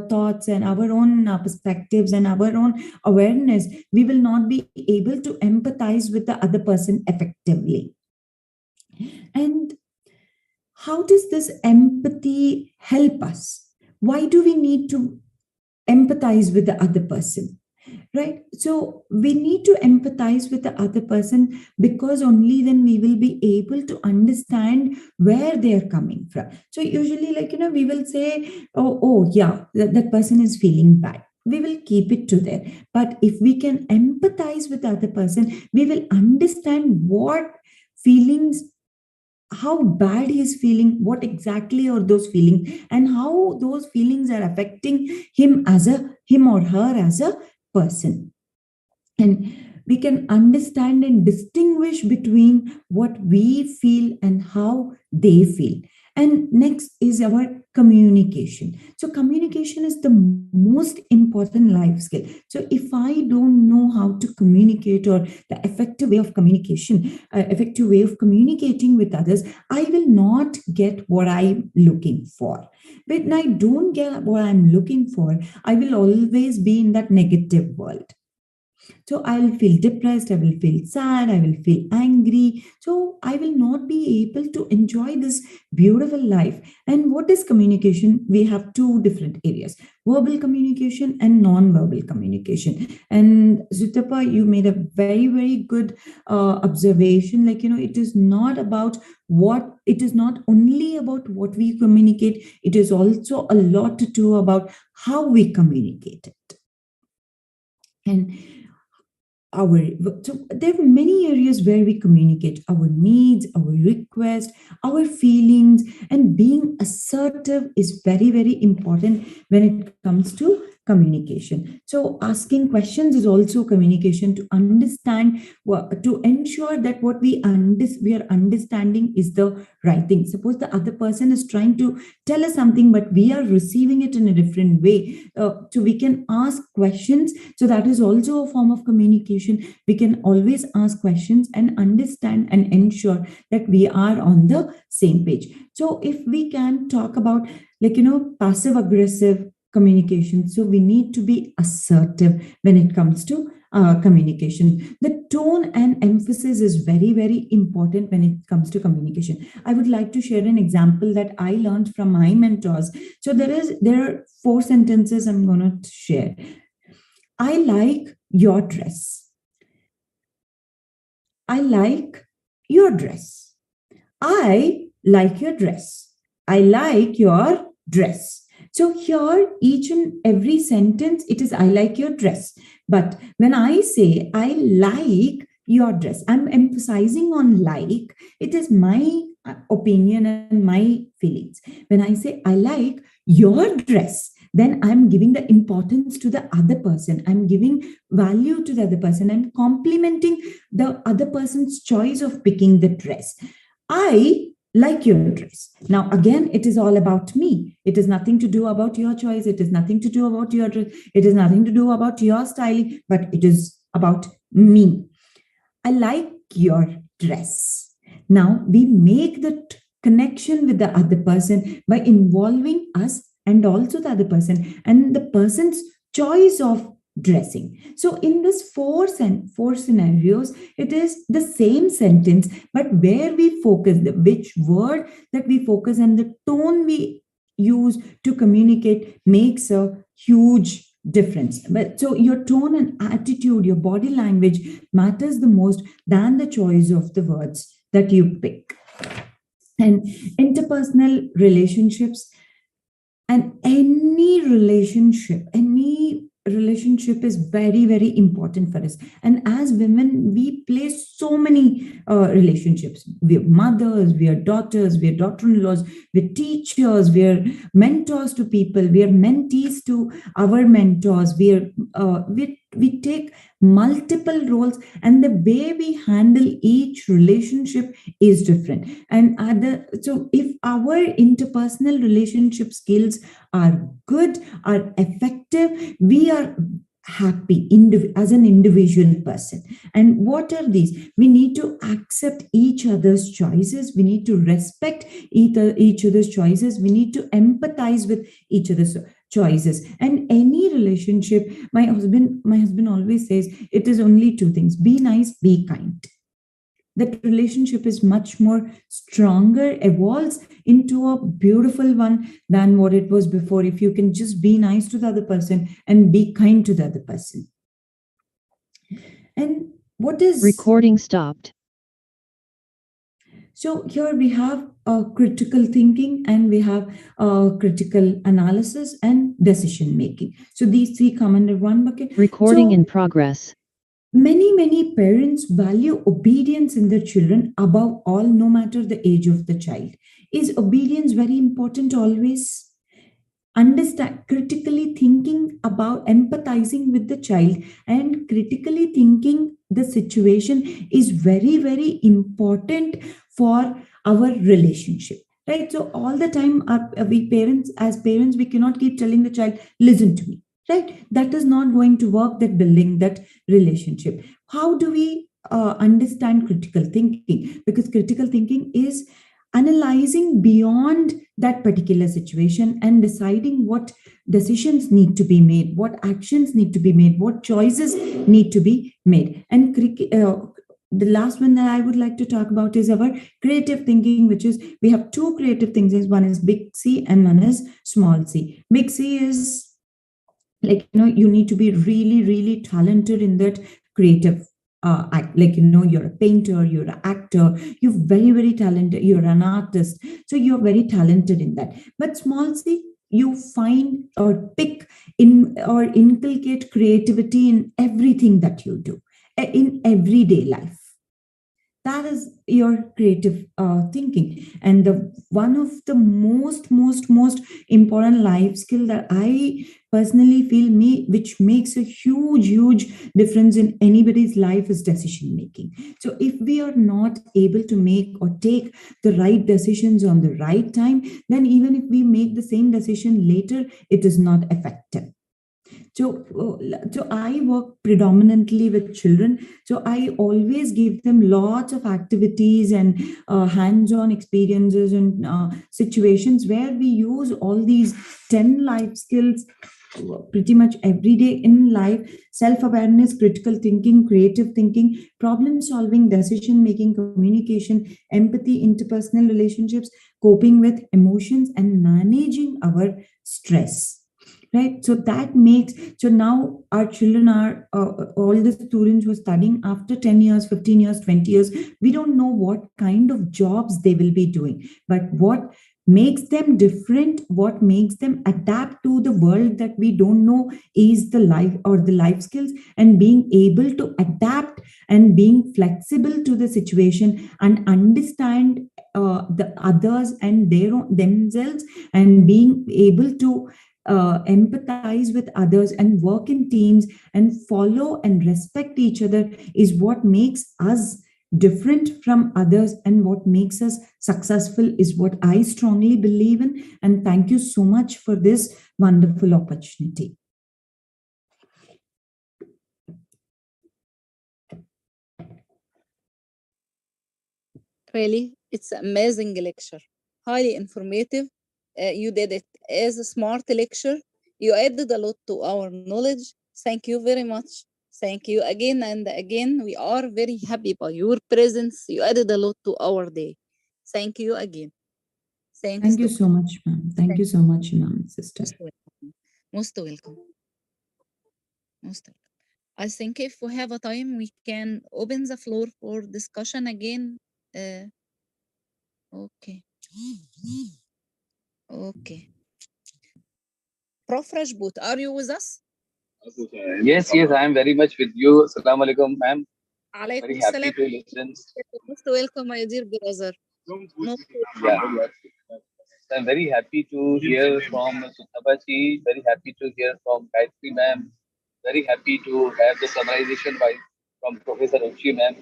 thoughts and our own perspectives and our own awareness, we will not be able to empathize with the other person effectively. And how does this empathy help us? Why do we need to empathize with the other person? Right? So we need to empathize with the other person, because only then we will be able to understand where they are coming from. So usually, like, we will say, oh yeah, that person is feeling bad. We will keep it to there. But if we can empathize with the other person, we will understand what feelings, how bad he's feeling, what exactly are those feelings, and how those feelings are affecting him or her as a person. And we can understand and distinguish between what we feel and how they feel. And next is our communication. So communication is the most important life skill. So if I don't know how to communicate, or the effective way of communication, effective way of communicating with others, I will not get what I'm looking for. When I don't get what I'm looking for, I will always be in that negative world. So I will feel depressed, I will feel sad, I will feel angry. So I will not be able to enjoy this beautiful life. And what is communication? We have two different areas: verbal communication and non-verbal communication. And Zutapa, you made a very, very good observation. Like, it is not only about what we communicate, it is also a lot to do about how we communicate it. And so there are many areas where we communicate our needs, our requests, our feelings, and being assertive is very, very important when it comes to communication. So asking questions is also communication, to understand, to ensure that what we are understanding is the right thing. Suppose the other person is trying to tell us something, but we are receiving it in a different way. So we can ask questions. So that is also a form of communication. We can always ask questions and understand and ensure that we are on the same page. So if we can talk about, passive aggressive communication, so we need to be assertive when it comes to communication. The tone and emphasis is very, very important when it comes to communication. I would like to share an example that I learned from my mentors. So there are 4 sentences I'm going to share. I like your dress. I like your dress. I like your dress. I like your dress. So here, each and every sentence, it is I like your dress. But when I say I like your dress, I'm emphasizing on like. It is my opinion and my feelings. When I say I like your dress, then I'm giving the importance to the other person. I'm giving value to the other person. I'm complimenting the other person's choice of picking the dress. I like your dress. Now, again, it is all about me. It is nothing to do about your choice. It is nothing to do about your dress. It is nothing to do about your styling, but it is about me. I like your dress. Now, we make the connection with the other person by involving us and also the other person and the person's choice of dressing. So in this four scenarios, it is the same sentence, but where we focus, which word that we focus and the tone we use to communicate makes a huge difference. But so your tone and attitude, your body language matters the most than the choice of the words that you pick. And interpersonal relationships, and any relationship is very, very important for us. And as women, we play so many relationships. We are mothers, we are daughters, we are daughter-in-laws, we are teachers, we are mentors to people, we are mentees to our mentors, we take multiple roles, and the way we handle each relationship is different. And so if our interpersonal relationship skills are good, are effective, we are happy as an individual person. And what are these? We need to accept each other's choices. We need to respect each other's choices. We need to empathize with each other's choices. And any relationship, my husband always says, it is only 2 things: be nice, be kind. That relationship is much more stronger, evolves into a beautiful one than what it was before, if you can just be nice to the other person and be kind to the other person. And what is recording stopped? So here we have critical thinking, and we have critical analysis and decision making. So these 3 come under one bucket. Recording in progress. Many parents value obedience in their children above all, no matter the age of the child. Is obedience very important always? Understand, critically thinking about empathizing with the child and critically thinking the situation is very, very important for our relationship, right? So all the time, as parents, we cannot keep telling the child, listen to me. Right? That is not going to work, that building that relationship. How do we understand critical thinking? Because critical thinking is analyzing beyond that particular situation and deciding what decisions need to be made, what actions need to be made, what choices need to be made. And the last one that I would like to talk about is our creative thinking, which is, we have 2 creative things. One is big C and one is small c. Big C is, you need to be really, really talented in that creative act. You're a painter, you're an actor, you're very, very talented, you're an artist. So you're very talented in that. But small c, you find or pick in or inculcate creativity in everything that you do. in everyday life. That is your creative thinking. And the one of the most important life skill that I personally feel me which makes a huge difference in anybody's life is decision making. So if we are not able to make or take the right decisions on the right time, then even if we make the same decision later, it is not effective. So I work predominantly with children. So I always give them lots of activities and hands-on experiences and situations where we use all these 10 life skills pretty much every day in life: self-awareness, critical thinking, creative thinking, problem solving, decision making, communication, empathy, interpersonal relationships, coping with emotions, and managing our stress. Right, so that makes, so now our children are all the students who are studying after 10 years, 15 years, 20 years, we don't know what kind of jobs they will be doing, but what makes them different, what makes them adapt to the world that we don't know, is the life or the life skills, and being able to adapt and being flexible to the situation and understand the others and themselves, and being able to empathize with others and work in teams and follow and respect each other is what makes us different from others, and what makes us successful is what I strongly believe in. And thank you so much for this wonderful opportunity. Really, it's an amazing lecture, highly informative. You did it as a smart lecture. You added a lot to our knowledge. Thank you very much. Thank you again and again. We are very happy by your presence. You added a lot to our day. Thank you again. Thanks, Thank you Doctor. so much, ma'am. Thank you so much, ma'am, sister. Most welcome. Most welcome. Most welcome. I think if we have a time, we can open the floor for discussion again. Uh, okay. Okay. Prof Rajput, are you with us? Yes, I am very much with you. Assalamu alaikum, ma'am. Alaikum Very happy salam. to listen. Most welcome, my dear brother. No, Yeah. I'm very happy to hear from Sutabaji, very happy to hear from Gayatri ma'am, very happy to have the summarization by from Professor Uchi ma'am.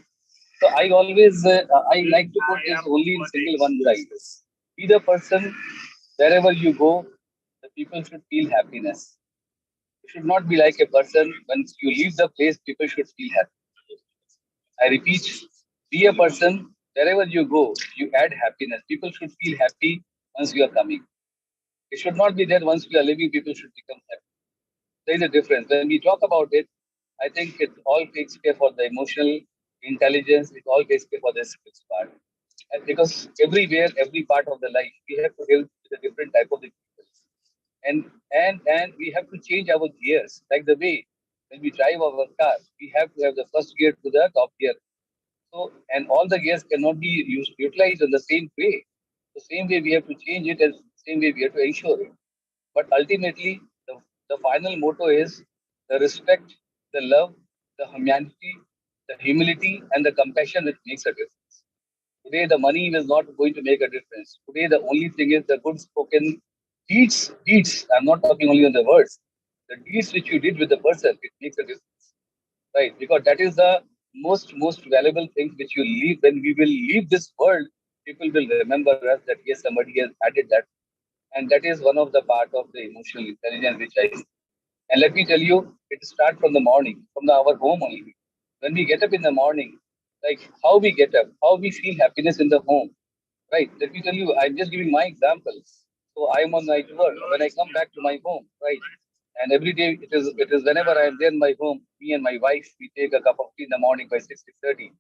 So I always, I like to put this only in single one line. Be the person, wherever you go, the people should feel happiness. You should not be like a person, when you leave the place, people should feel happy. I repeat, be a person, wherever you go, you add happiness. People should feel happy once you are coming. It should not be that once we are living, people should become happy. There is a difference. When we talk about it, I think it all takes care for the emotional intelligence, it all takes care for the skills part. And because everywhere, every part of the life, we have to deal with a different type of the people. And we have to change our gears. Like the way when we drive our car, we have to have the first gear to the top gear. So, and all the gears cannot be utilized in the same way. The same way we have to change it, and the same way we have to ensure it. But ultimately, the final motto is the respect, the love, the humanity, the humility, and the compassion that makes a difference. Today, the money is not going to make a difference. Today, the only thing is the good spoken deeds. Deeds. I'm not talking only on the words. The deeds which you did with the person, it makes a difference, right? Because that is the most valuable thing which you leave. When we will leave this world, people will remember us that yes, somebody has added that, and that is one of the part of the emotional intelligence which I see. And let me tell you, it starts from the morning, from our home only. When we get up in the morning, like how we get up, how we feel happiness in the home, right? Let me tell you, I'm just giving my example. So I'm on night work. When I come back to my home, right? And every day it is whenever I'm there in my home, me and my wife, we take a cup of tea in the morning by 6:30.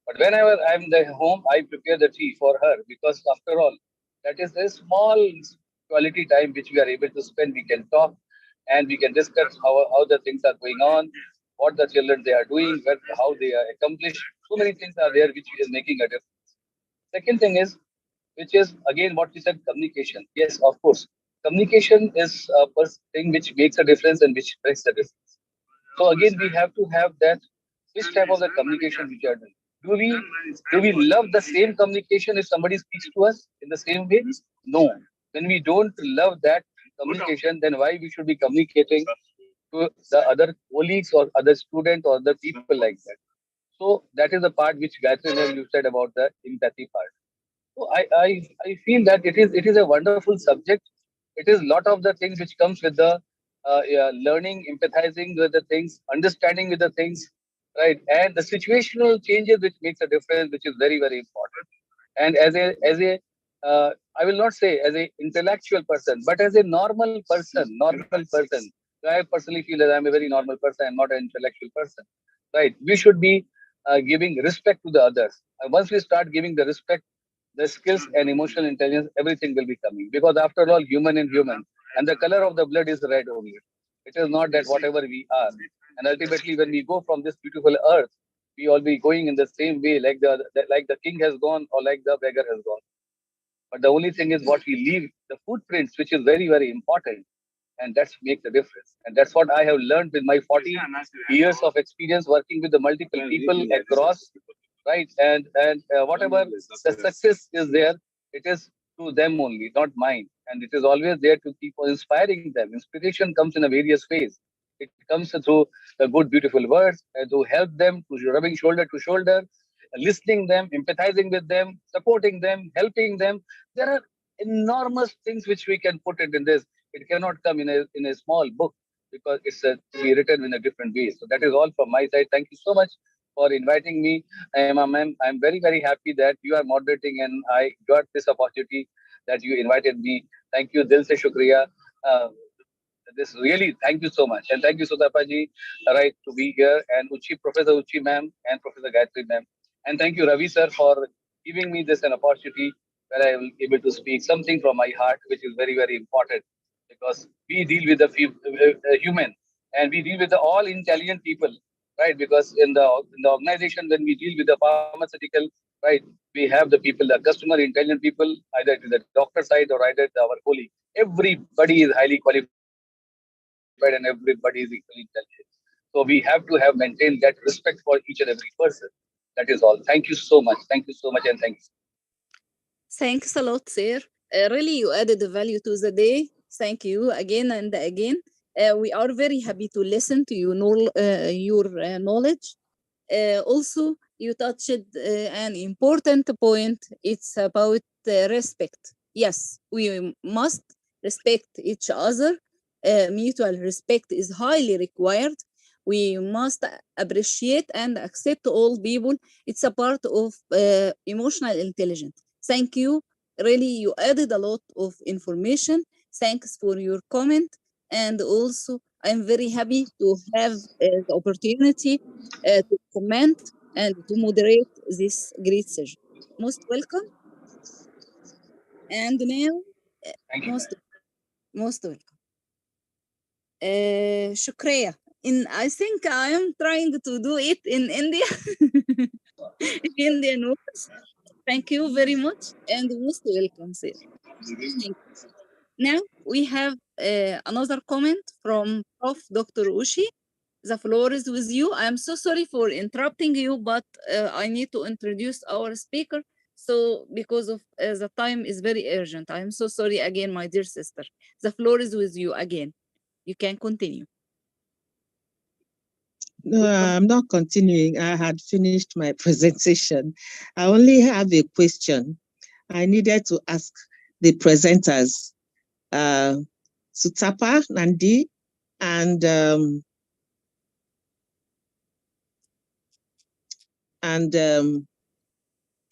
But whenever I'm the home, I prepare the tea for her, because after all, that is a small quality time which we are able to spend. We can talk and we can discuss how the things are going on, what the children they are doing, how they are accomplished. So many things are there which is making a difference. Second thing is, which is again what we said, communication. Yes, of course, communication is a first thing which makes a difference and which makes a difference. So again, we have to have that which type of the communication which are doing. Do we love the same communication if somebody speaks to us in the same way? No. When we don't love that communication, then why we should be communicating to the other colleagues or other students or other people like that? So that is the part which Gayatri ma'am you said about the empathy part. So I feel that it is a wonderful subject. It is a lot of the things which comes with the yeah, learning, empathizing with the things, understanding with the things, right? And the situational changes which makes a difference, which is very very important. And as a I will not say as a intellectual person, but as a normal person. I personally feel that I'm a very normal person. I'm not an intellectual person, right? We should be giving respect to the others. Once we start giving the respect, the skills and emotional intelligence, everything will be coming. Because after all, human and human, and the color of the blood is red only. It is not that whatever we are. And ultimately, when we go from this beautiful earth, we all be going in the same way, like the king has gone or like the beggar has gone. But the only thing is what we leave, the footprints, which is very, very important. And that's make the difference. And that's what I have learned with my 40 years of experience working with the multiple people across, right? And whatever the success is there, it is to them only, not mine. And it is always there to keep on inspiring them. Inspiration comes in a various ways. It comes through the good, beautiful words, to help them, to rubbing shoulder to shoulder, listening them, empathizing with them, supporting them, helping them. There are enormous things which we can put it in this. It cannot come in a small book because it's to be written in a different way. So that is all from my side. Thank you so much for inviting me. I'm very, very happy that you are moderating and I got this opportunity that you invited me. Thank you, Dil se shukriya. Uh, this really, thank you so much. And thank you, Sutapaji, right, to be here. And Professor Uchi ma'am and Professor Gayatri ma'am. And thank you, Ravi sir, for giving me this an opportunity where I will be able to speak something from my heart, which is very, very important because we deal with the human and we deal with the all intelligent people, right? Because in the organization, when we deal with the pharmaceutical, right, we have the people, the customer, intelligent people, either it is the doctor side or either our colleague. Everybody is highly qualified and everybody is equally intelligent. So we have to have maintained that respect for each and every person. That is all. Thank you so much. Thank you so much, and thank you. Thanks a lot, sir. Really, you added the value to the day. Thank you again and again. We are very happy to listen to your knowledge. Also, you touched an important point. It's about respect. Yes, we must respect each other. Mutual respect is highly required. We must appreciate and accept all people. It's a part of emotional intelligence. Thank you. Really, you added a lot of information. Thanks for your comment. And also, I'm very happy to have the opportunity to comment and to moderate this great session. Most welcome. And now, uh, Thank you. most most welcome. Shukriya. I think I am trying to do it in India. In Indian words. Thank you very much and most welcome, sir. Thank you. Now we have another comment from Prof. Dr. Ushi. The floor is with you. I'm so sorry for interrupting you, but I need to introduce our speaker. So because of the time is very urgent. I'm so sorry again, my dear sister. The floor is with you again. You can continue. No, I'm not continuing. I had finished my presentation. I only have a question. I needed to ask the presenters, Sutapa Nandi and It's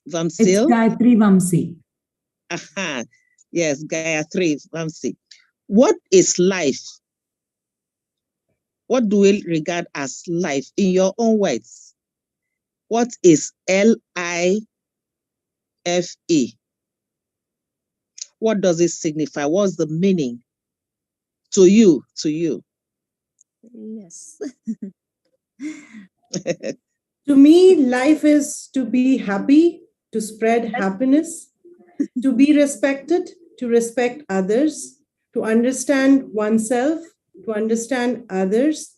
Vamsil. Gayatri Vamsi. Aha. Yes, Gayatri Vamsi. What is life? What do we regard as life in your own words? What is LIFE? What does it signify? What's the meaning to you? Yes. To me, life is to be happy, to spread happiness, to be respected, to respect others, to understand oneself, to understand others,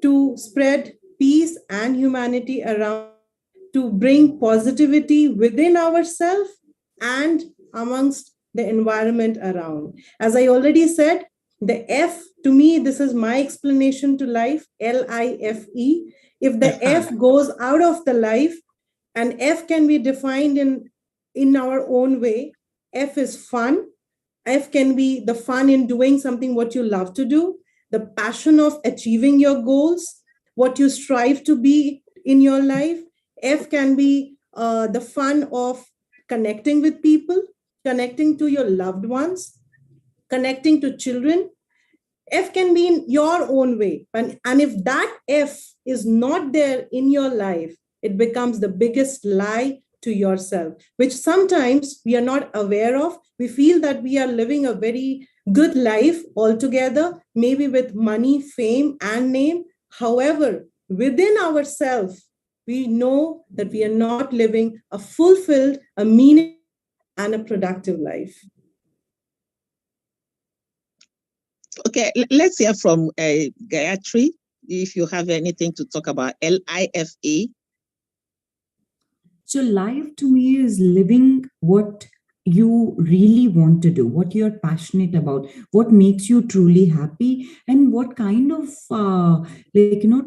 to spread peace and humanity around, to bring positivity within ourselves and amongst the environment around. As I already said, the F, to me, this is my explanation to life, LIFE. If the F goes out of the life, and F can be defined in our own way. F is fun. F can be the fun in doing something what you love to do, the passion of achieving your goals, what you strive to be in your life. F can be the fun of connecting with people, connecting to your loved ones, connecting to children. F can be in your own way. And if that F is not there in your life, it becomes the biggest lie to yourself, which sometimes we are not aware of. We feel that we are living a very good life altogether, maybe with money, fame, and name. However, within ourselves, we know that we are not living a fulfilled, a meaningful, and a productive life. Okay, let's hear from Gayatri, if you have anything to talk about LIFE. So life to me is living what you really want to do, what you're passionate about, what makes you truly happy, and what kind of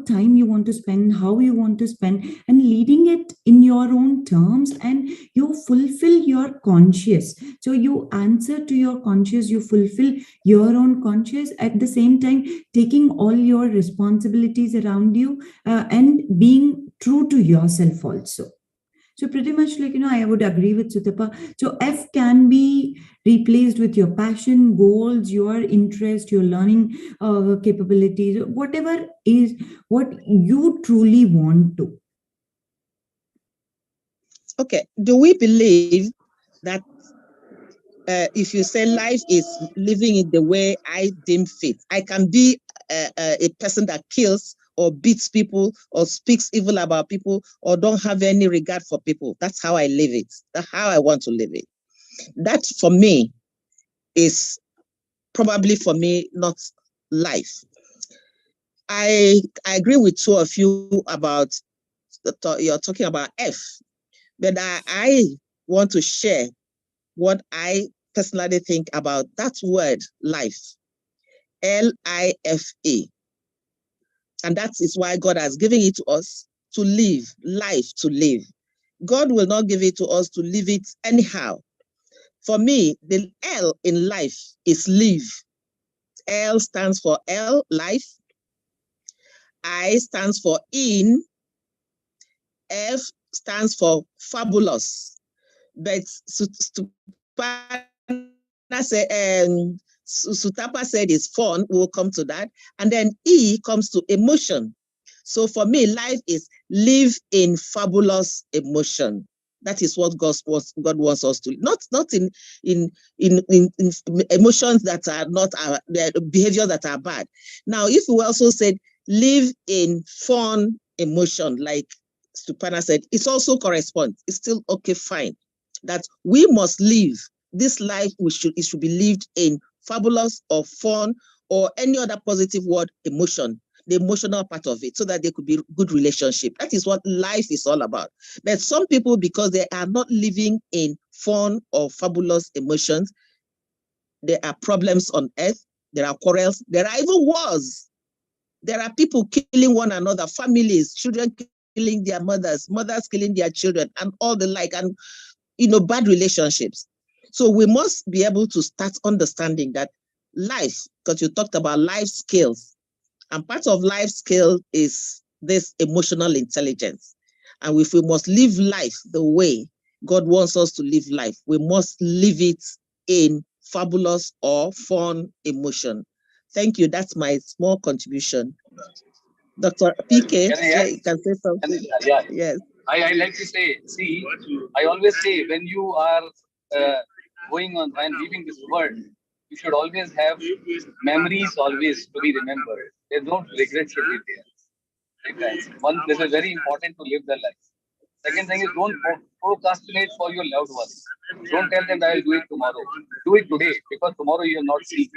time you want to spend, how you want to spend, and leading it in your own terms, and you fulfill your conscious. So you answer to your conscious, you fulfill your own conscious, at the same time taking all your responsibilities around you, and being true to yourself also. So pretty much I would agree with Sutapa. So F can be replaced with your passion, goals, your interest, your learning capabilities, whatever is what you truly want to. Okay, do we believe that if you say life is living in the way I deem fit, I can be a person that kills or beats people or speaks evil about people or don't have any regard for people? That's how I live it. That's how I want to live it. That for me is probably for me not life. I agree with two of you about you're talking about F, but I want to share what I personally think about that word life, LIFE. And that is why God has given it to us to live, life to live. God will not give it to us to live it anyhow. For me, the L in life is live. L stands for L, life. I stands for in. F stands for fabulous. But Sutapa said is fun. We'll come to that. And then E comes to emotion. So for me, life is live in fabulous emotion. That is what God wants us to, not in emotions that are not behaviors that are bad. Now, if we also said live in fun emotion, like Stupana said, it also corresponds. It's still okay, fine. That we must live this life. It should be lived in fabulous or fun or any other positive word, emotion, the emotional part of it, so that there could be good relationship. That is what life is all about. But some people, because they are not living in fun or fabulous emotions, there are problems on earth, there are quarrels, there are even wars. There are people killing one another, families, children killing their mothers, mothers killing their children, and all the like, and bad relationships. So we must be able to start understanding that life, because you talked about life skills, and part of life skill is this emotional intelligence. And if we must live life the way God wants us to live life, we must live it in fabulous or fun emotion. Thank you. That's my small contribution. Dr. PK, you can say something. Yeah. Yes. I like to say, see, I always say when you are going on and leaving this world, you should always have memories always to be remembered. There's no regret should be there. Right? This is very important to live the life. Second thing is don't procrastinate for your loved ones. Don't tell them that I will do it tomorrow. Do it today because tomorrow you will not see.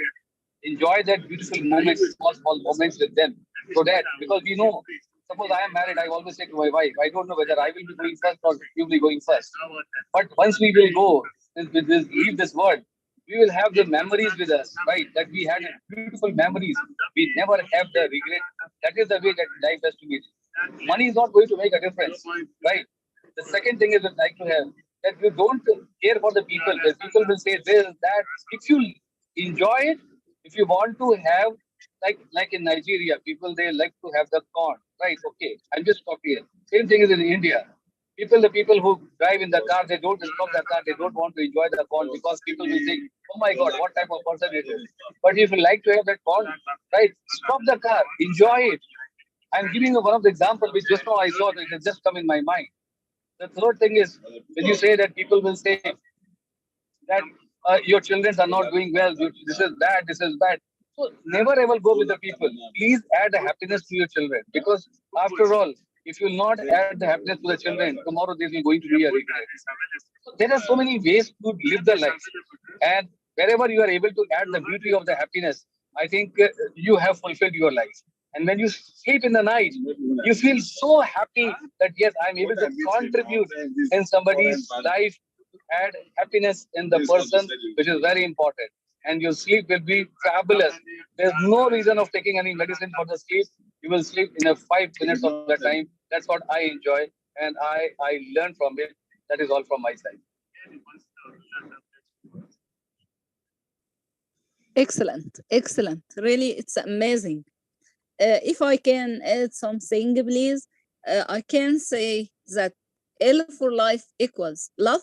Enjoy that beautiful moments, small moments with them. So that because we know suppose I am married, I always say to my wife, I don't know whether I will be going first or you will be going first. But once we will go, leave this world, we will have the memories with us, right? That we had beautiful memories. We never have the regret. That is the way that life has to be. Money is not going to make a difference, right? The second thing is I'd like to have that you don't care for the people. The people will say this, that. If you enjoy it, if you want to have, like in Nigeria, people they like to have the corn, right? Okay, I'm just talking here. Same thing is in India. The people who drive in the car, they don't stop the car. They don't want to enjoy the corn because people will think, "Oh my God, what type of person it is?" But if you like to have that corn, right? Stop the car, enjoy it. I'm giving you one of the examples which just now I saw that it has just come in my mind. The third thing is when you say that people will say that your children are not doing well, this is bad, this is bad. So never ever go with the people. Please add the happiness to your children because after all, if you will not add the happiness to the children, tomorrow there is going to be a regret. So there are so many ways to live the life, and wherever you are able to add the beauty of the happiness, I think you have fulfilled your life. And when you sleep in the night, you feel so happy that yes, I'm able to contribute in somebody's life, add happiness in the person, which is very important. And your sleep will be fabulous. There's no reason of taking any medicine for the sleep. You will sleep in a 5 minutes of the time. That's what I enjoy, and I learn from it. That is all from my side. Excellent, excellent. Really, it's amazing. If I can add something, please, I can say that L for life equals love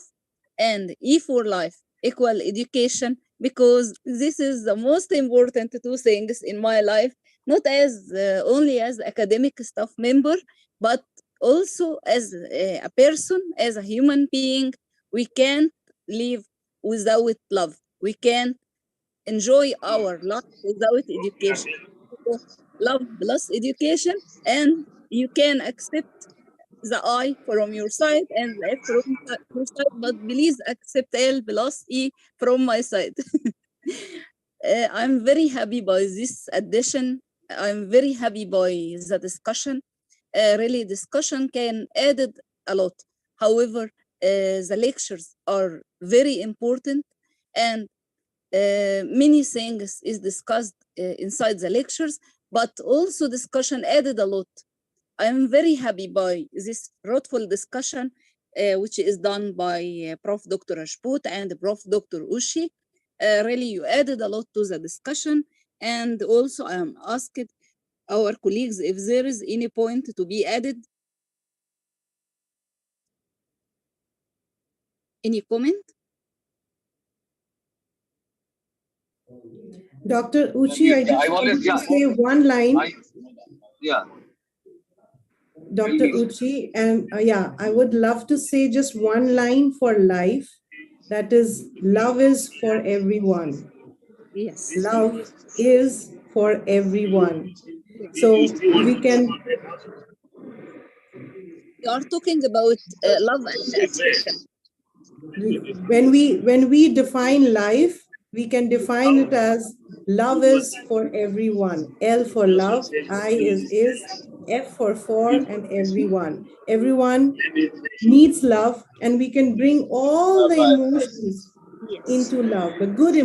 and E for life equal education because this is the most important two things in my life, not as only as academic staff member, but also as a person, as a human being. We can't live without love. We can't enjoy our life without education. So, love plus education, and you can accept the I from your side and the F from your side, but please accept L plus E from my side. I'm very happy by this addition. I'm very happy by the discussion. Really, discussion can add a lot. However, the lectures are very important, and many things is discussed inside the lectures, but also discussion added a lot. I'm very happy by this fruitful discussion, which is done by Prof. Dr. Rajput and Prof. Dr. Ushi. Really, you added a lot to the discussion. And also, I am asked our colleagues if there is any point to be added. Any comment? Dr. Uchi, I just wanted to say one line. Dr. Uchi, and yeah, I would love to say just one line for life. That is, love is for everyone. Yes. Love is for everyone. So we can. You are talking about love and affection. When we define life, we can define it as love is for everyone. L for love, I is, F for, and everyone. Everyone needs love, and we can bring all the emotions into love, the good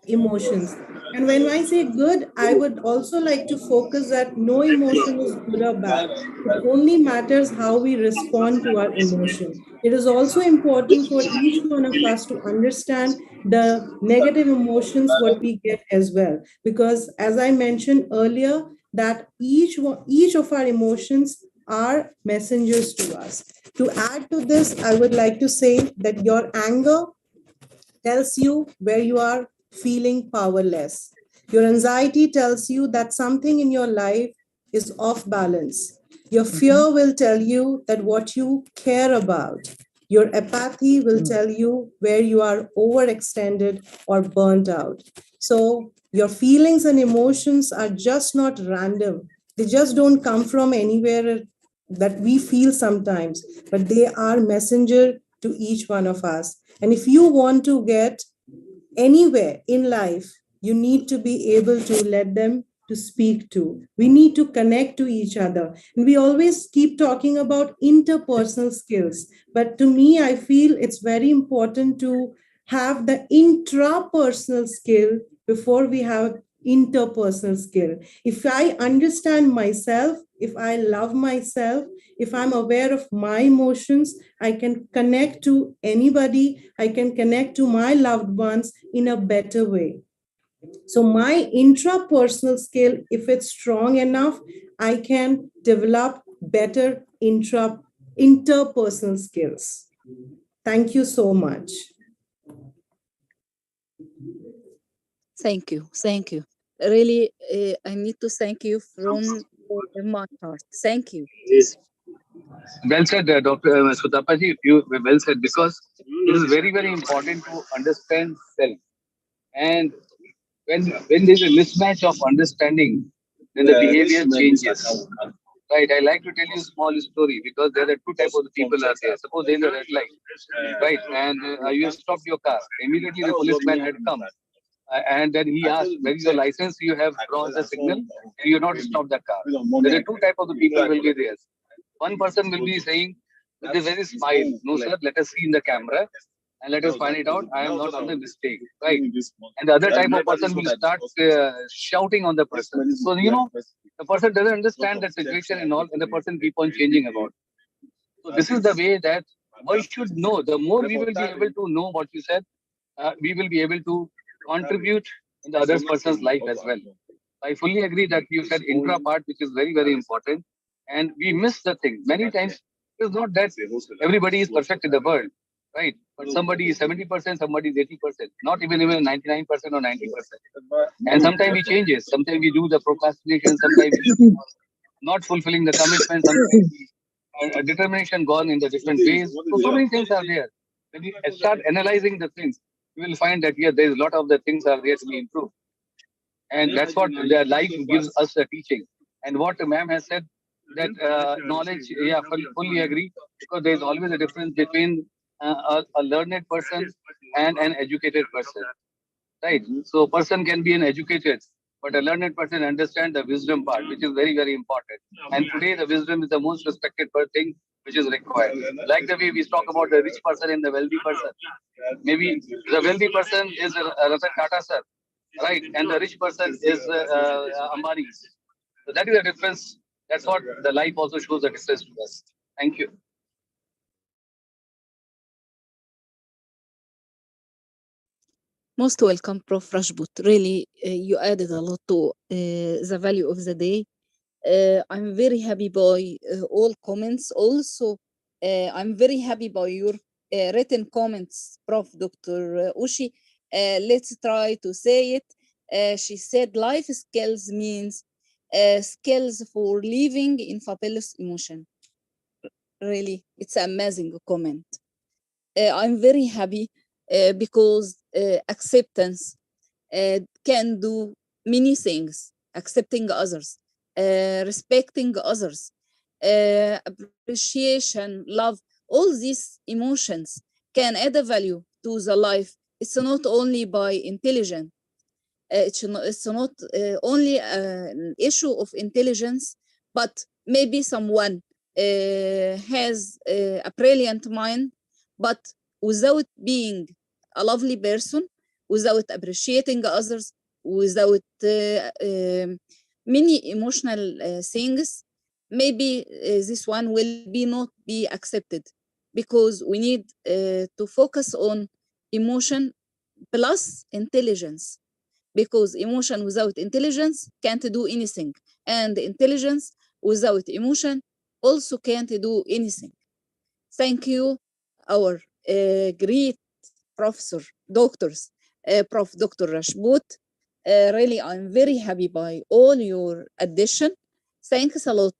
emotions. And when I say good, I would also like to focus that no emotion is good or bad. It only matters how we respond to our emotion. It is also important for each one of us to understand the negative emotions what we get as well, because as I mentioned earlier, that each of our emotions are messengers to us. To add to this, I would like to say that your anger tells you where you are feeling powerless. Your anxiety tells you that something in your life is off balance. Your fear will tell you that what you care about. Your apathy will tell you where you are overextended or burnt out. So your feelings and emotions are just not random. They just don't come from anywhere that we feel sometimes, but they are messenger to each one of us. And if you want to get anywhere in life, you need to be able to let them to speak to. We need to connect to each other. And we always keep talking about interpersonal skills. But to me, I feel it's very important to have the intrapersonal skill before we have interpersonal skill. If I understand myself, if I love myself, if I'm aware of my emotions, I can connect to anybody, I can connect to my loved ones in a better way. So my intrapersonal skill, if it's strong enough, I can develop better interpersonal skills. Thank you so much. Thank you. Thank you. Really, I need to thank you from my heart. Thank you. Well said, Dr. Sutapaji. You well said, because it is very, very important to understand self. And when there's a mismatch of understanding, then the behavior changes. Right. I like to tell you a small story, because there are two types of the people are there. Suppose there's a red light, right? And you have stopped your car. Immediately the policeman had come. And then he asked, where is your license? You have crossed the signal and you have not stopped the car. There are two types of the people will be there. One person will be saying with a very smile, no sir, let us see in the camera and let us find it out. I am not on the mistake, right? And the other type of person will start shouting on the person. So, the person doesn't understand the situation and all, and the person keep on changing about. So this is the way that one should know. The more we will be able to know what you said, we will be able to contribute in the other person's life as well. I fully agree that you said intra part, which is very, very important. And we miss the thing. Many times, it's not that everybody is perfect in the world, right? But somebody is 70%, somebody is 80%, not even 99% or 90%. And sometimes we change it. Sometimes we do the procrastination, sometimes we not fulfilling the commitment, sometimes determination gone in the different ways. So many things are there. When you start analyzing the things, you will find that, yeah, there's a lot of the things are there to be improved. And that's what their life gives us the teaching. And what the ma'am has said, that knowledge, yeah, fully agree, because there's always a difference between a learned person and an educated person, right? So a person can be an educated, but a learned person understands the wisdom part, which is very, very important. And today the wisdom is the most respected thing which is required. Like the way we talk about the rich person and the wealthy person. Maybe the wealthy person is Ratan Tata sir, right? And the rich person is Ambani. So that is the difference. That's what the life also shows the difference to us. Thank you. Most welcome, Prof. Rajput. Really, you added a lot to the value of the day. I'm very happy by all comments. Also, I'm very happy by your written comments, Prof. Dr. Ushi. Let's try to say it. She said life skills means skills for living in fabulous emotion. Really, it's an amazing comment. I'm very happy because acceptance can do many things. Accepting others, respecting others, appreciation, love, all these emotions can add a value to the life. It's not only by intelligence. It's not only an issue of intelligence, but maybe someone has a brilliant mind, but without being a lovely person, without appreciating others, without many emotional things, maybe this one will be not be accepted, because we need to focus on emotion plus intelligence, because emotion without intelligence can't do anything, and intelligence without emotion also can't do anything. Thank you, our great professor, doctors, Prof. Dr. Rajput. Really, I'm very happy by all your addition. Thanks a lot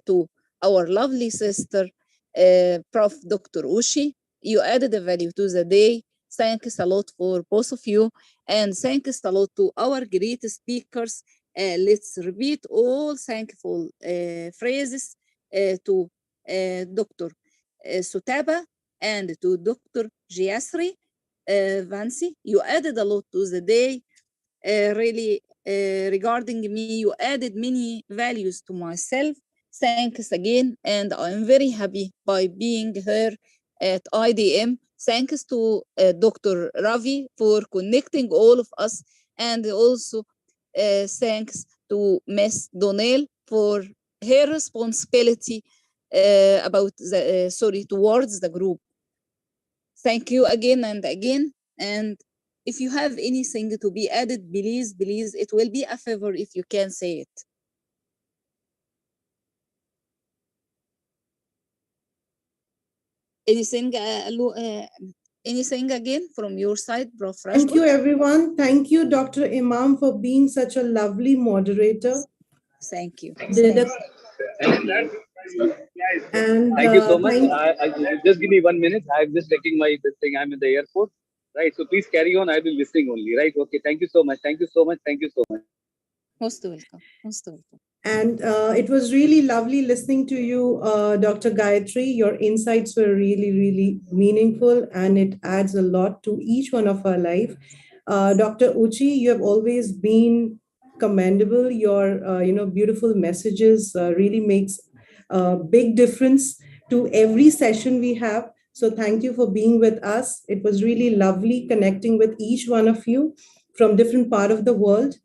to our lovely sister, Prof. Dr. Ushi. You added a value to the day. Thanks a lot for both of you. And thanks a lot to our great speakers. Let's repeat all thankful phrases to Dr. Sutaba and to Dr. Giasri. Vansi, you added a lot to the day. Really, regarding me. You added many values to myself. Thanks again, and I'm very happy by being here at IDM. Thanks to Dr. Ravi for connecting all of us, and also thanks to Miss Donnell for her responsibility about the towards the group. Thank you again and again. And if you have anything to be added, please, please, it will be a favor if you can say it. Anything, anything again from your side, Prof. Thank you, Rajput? everyone. Thank you, Dr. Imam, for being such a lovely moderator. Thank you. Did a- and Thank you so much. thank Just give me 1 minute. I'm just checking this thing. I'm in the airport. Right. So please carry on. I'll be listening only. Right. Okay. Thank you so much. Thank you so much. Thank you so much. Most welcome. Most welcome. And it was really lovely listening to you, Dr. Gayatri. Your insights were really, really meaningful, and it adds a lot to each one of our life. Dr. Uchi, you have always been commendable. Your beautiful messages really makes a big difference to every session we have. So thank you for being with us. It was really lovely connecting with each one of you from different part of the world.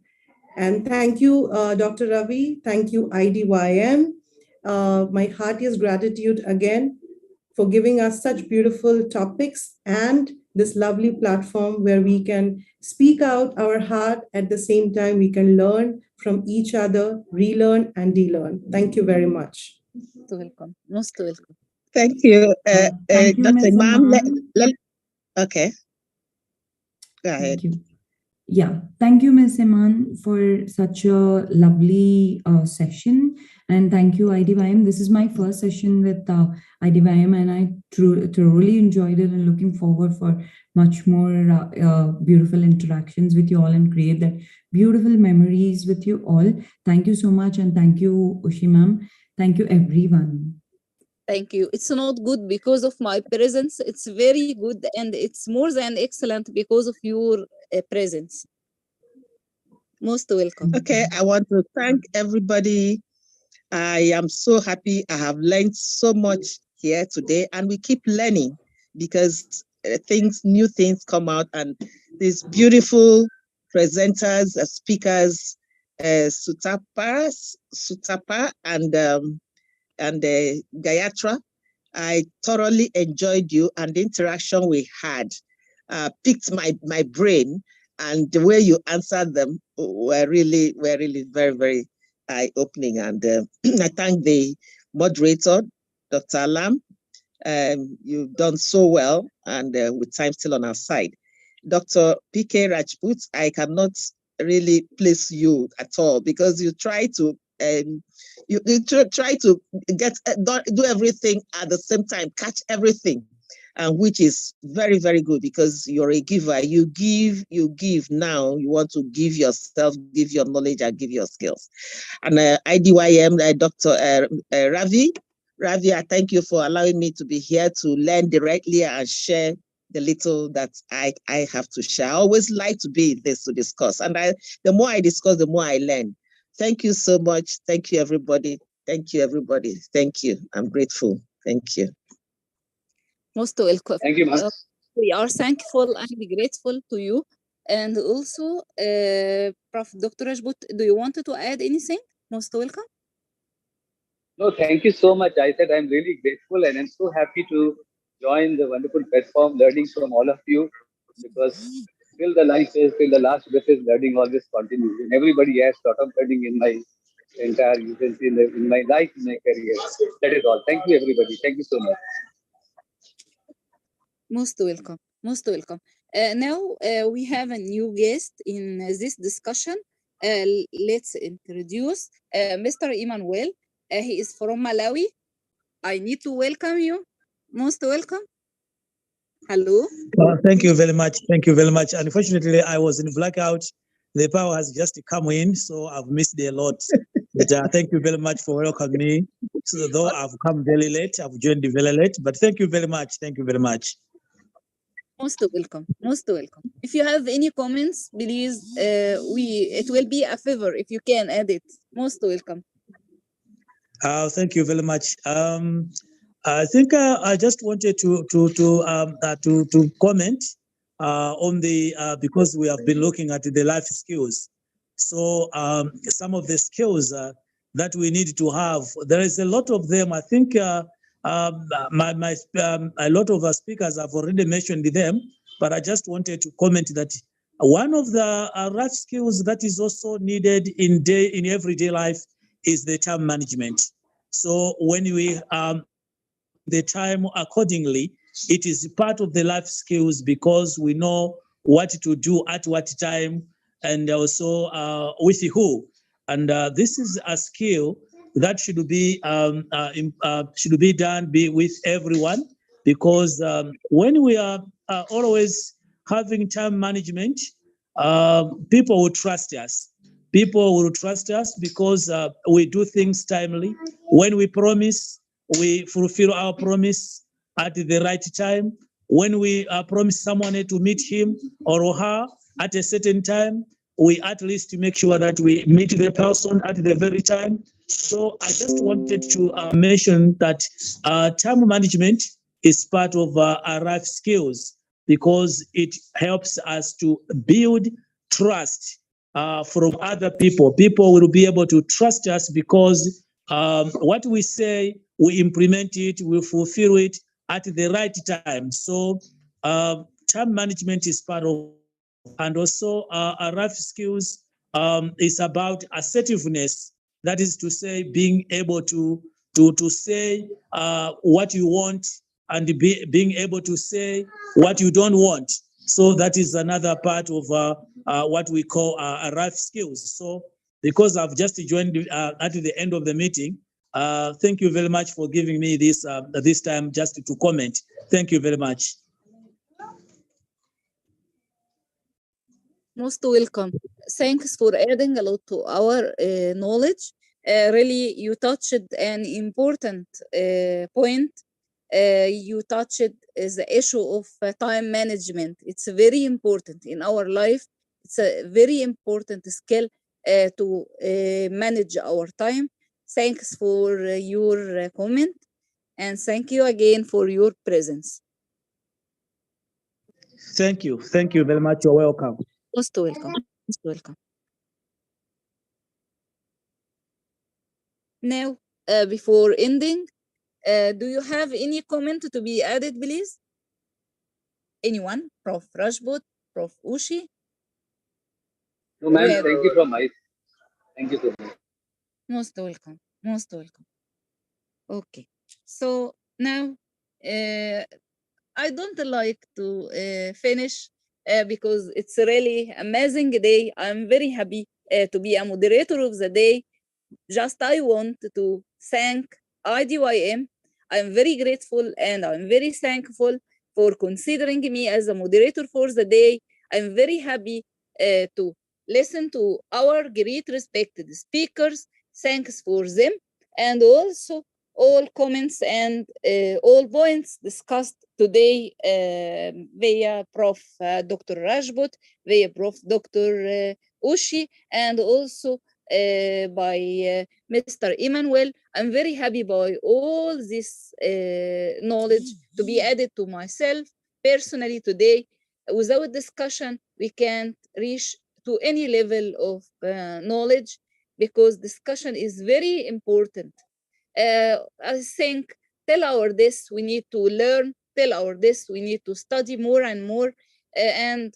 And thank you, Dr. Ravi. Thank you, IDYM. My heartiest gratitude again for giving us such beautiful topics and this lovely platform where we can speak out our heart. At the same time, we can learn from each other, relearn and de-learn. Thank you very much. Most welcome. Most welcome. Thank you, Thank you, Dr. Ms. Imam. Imam. Okay. Go ahead. Thank you. Yeah, thank you, Ms. Iman, for such a lovely session. And thank you, IDYM. This is my first session with IDYM, and I thoroughly enjoyed it and looking forward for much more beautiful interactions with you all and create that beautiful memories with you all. Thank you so much, and thank you, Ushi ma'am. Thank you, everyone. Thank you. It's not good because of my presence. It's very good, and it's more than excellent because of your presence. Most welcome. Okay, I want to thank everybody. I am so happy. I have learned so much here today, and we keep learning because new things come out, and these beautiful presenters, speakers, Sutapa, and Gayatra. I thoroughly enjoyed you, and the interaction we had picked my brain, and the way you answered them were really very, very eye-opening. And I thank the moderator, Dr. Alam. You've done so well, and with time still on our side. Dr. PK Rajput, I cannot really place you at all because you try to you try to do everything at the same time, catch everything, which is very, very good because you're a giver. You give. Now you want to give yourself, give your knowledge, and give your skills. And IDYM, Dr. Ravi, I thank you for allowing me to be here to learn directly and share the little that I have to share. I always like to be this to discuss, and the more I discuss, the more I learn. Thank you so much. Thank you, everybody. Thank you, everybody. Thank you. I'm grateful. Thank you. Most welcome. Thank you, ma'am. We are thankful and grateful to you. And also, Prof. Dr. Rajput, do you want to add anything? Most welcome. No, thank you so much. I said I'm really grateful, and I'm so happy to join the wonderful platform, learning from all of you, because till the last breath is, learning always continues. And everybody has sort of learning in my entire, you can see, in my life, in my career. That is all. Thank you, everybody. Thank you so much. Most welcome. Most welcome. Now we have a new guest in this discussion. Let's introduce Mr. Emmanuel. He is from Malawi. I need to welcome you. Most welcome. Hello. Thank you very much. Thank you very much. Unfortunately, I was in blackout. The power has just come in, so I've missed a lot. But thank you very much for welcoming me. So though I've come very late, I've joined very late, but thank you very much. Thank you very much. Most welcome. Most welcome. If you have any comments, please, it will be a favor if you can add it. Most welcome. Thank you very much. I think I just wanted to comment on the because we have been looking at the life skills. So some of the skills that we need to have, there is a lot of them. I think a lot of our speakers have already mentioned them, but I just wanted to comment that one of the life skills that is also needed in everyday life is the time management. So when we the time accordingly, it is part of the life skills because we know what to do at what time and also with who. And this is a skill that should be done with everyone because when we are always having time management, people will trust us. People will trust us because we do things timely. When we promise, we fulfill our promise at the right time. When we promise someone to meet him or her at a certain time, we at least make sure that we meet the person at the very time. So I just wanted to mention that time management is part of our life skills because it helps us to build trust from other people. People will be able to trust us because what we say, we implement it, we fulfill it at the right time. So time management is part of, and also our life skills is about assertiveness. That is to say, being able to say what you want and being able to say what you don't want. So that is another part of what we call life skills. So because I've just joined at the end of the meeting, thank you very much for giving me this time just to comment. Thank you very much. Most welcome. Thanks for adding a lot to our knowledge. Really, you touched an important point. You touched the issue of time management. It's very important in our life. It's a very important skill to manage our time. Thanks for your comment, and thank you again for your presence. Thank you. Thank you very much. You're welcome. Most welcome. Most welcome. Now, before ending, do you have any comment to be added, please? Anyone? Prof. Rajput, Prof. Ushi? No, ma'am. Where? Thank you from my. Thank you so much. Most welcome. Most welcome. Okay. So now, I don't like to finish because it's a really amazing day. I'm very happy to be a moderator of the day. Just I want to thank IDYM. I'm very grateful and I'm very thankful for considering me as a moderator for the day. I'm very happy to listen to our great respected speakers. Thanks for them. And also all comments and all points discussed today via Prof. Dr. Rajput, via Prof. Dr. Ushi, and also by Mr. Emmanuel. I'm very happy by all this knowledge to be added to myself personally today. Without discussion, we can't reach to any level of knowledge because discussion is very important. I think tell our this we need to learn, tell our this we need to study more and more, and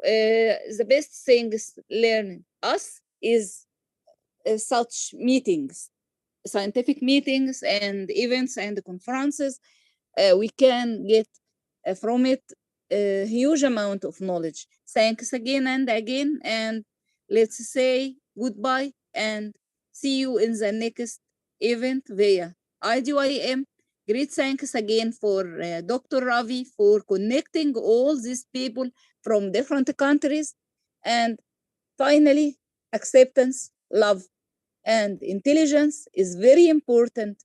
the best thing is learning us is such meetings, scientific meetings and events and conferences. We can get from it a huge amount of knowledge. Thanks again and again, and let's say goodbye and see you in the next event via IDYM. Great thanks again for Dr. Ravi for connecting all these people from different countries. And finally, acceptance, love, and intelligence is very important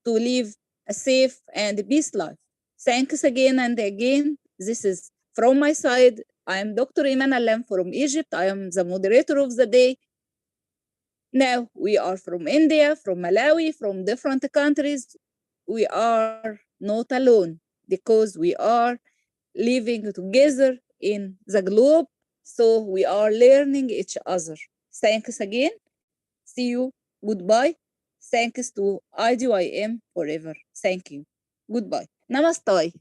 to live a safe and peace life. Thanks again and again. This is From my side, I am Dr. Iman Alam from Egypt. I am the moderator of the day. Now, we are from India, from Malawi, from different countries. We are not alone because we are living together in the globe. So we are learning each other. Thanks again. See you. Goodbye. Thanks to IDYM forever. Thank you. Goodbye. Namaste.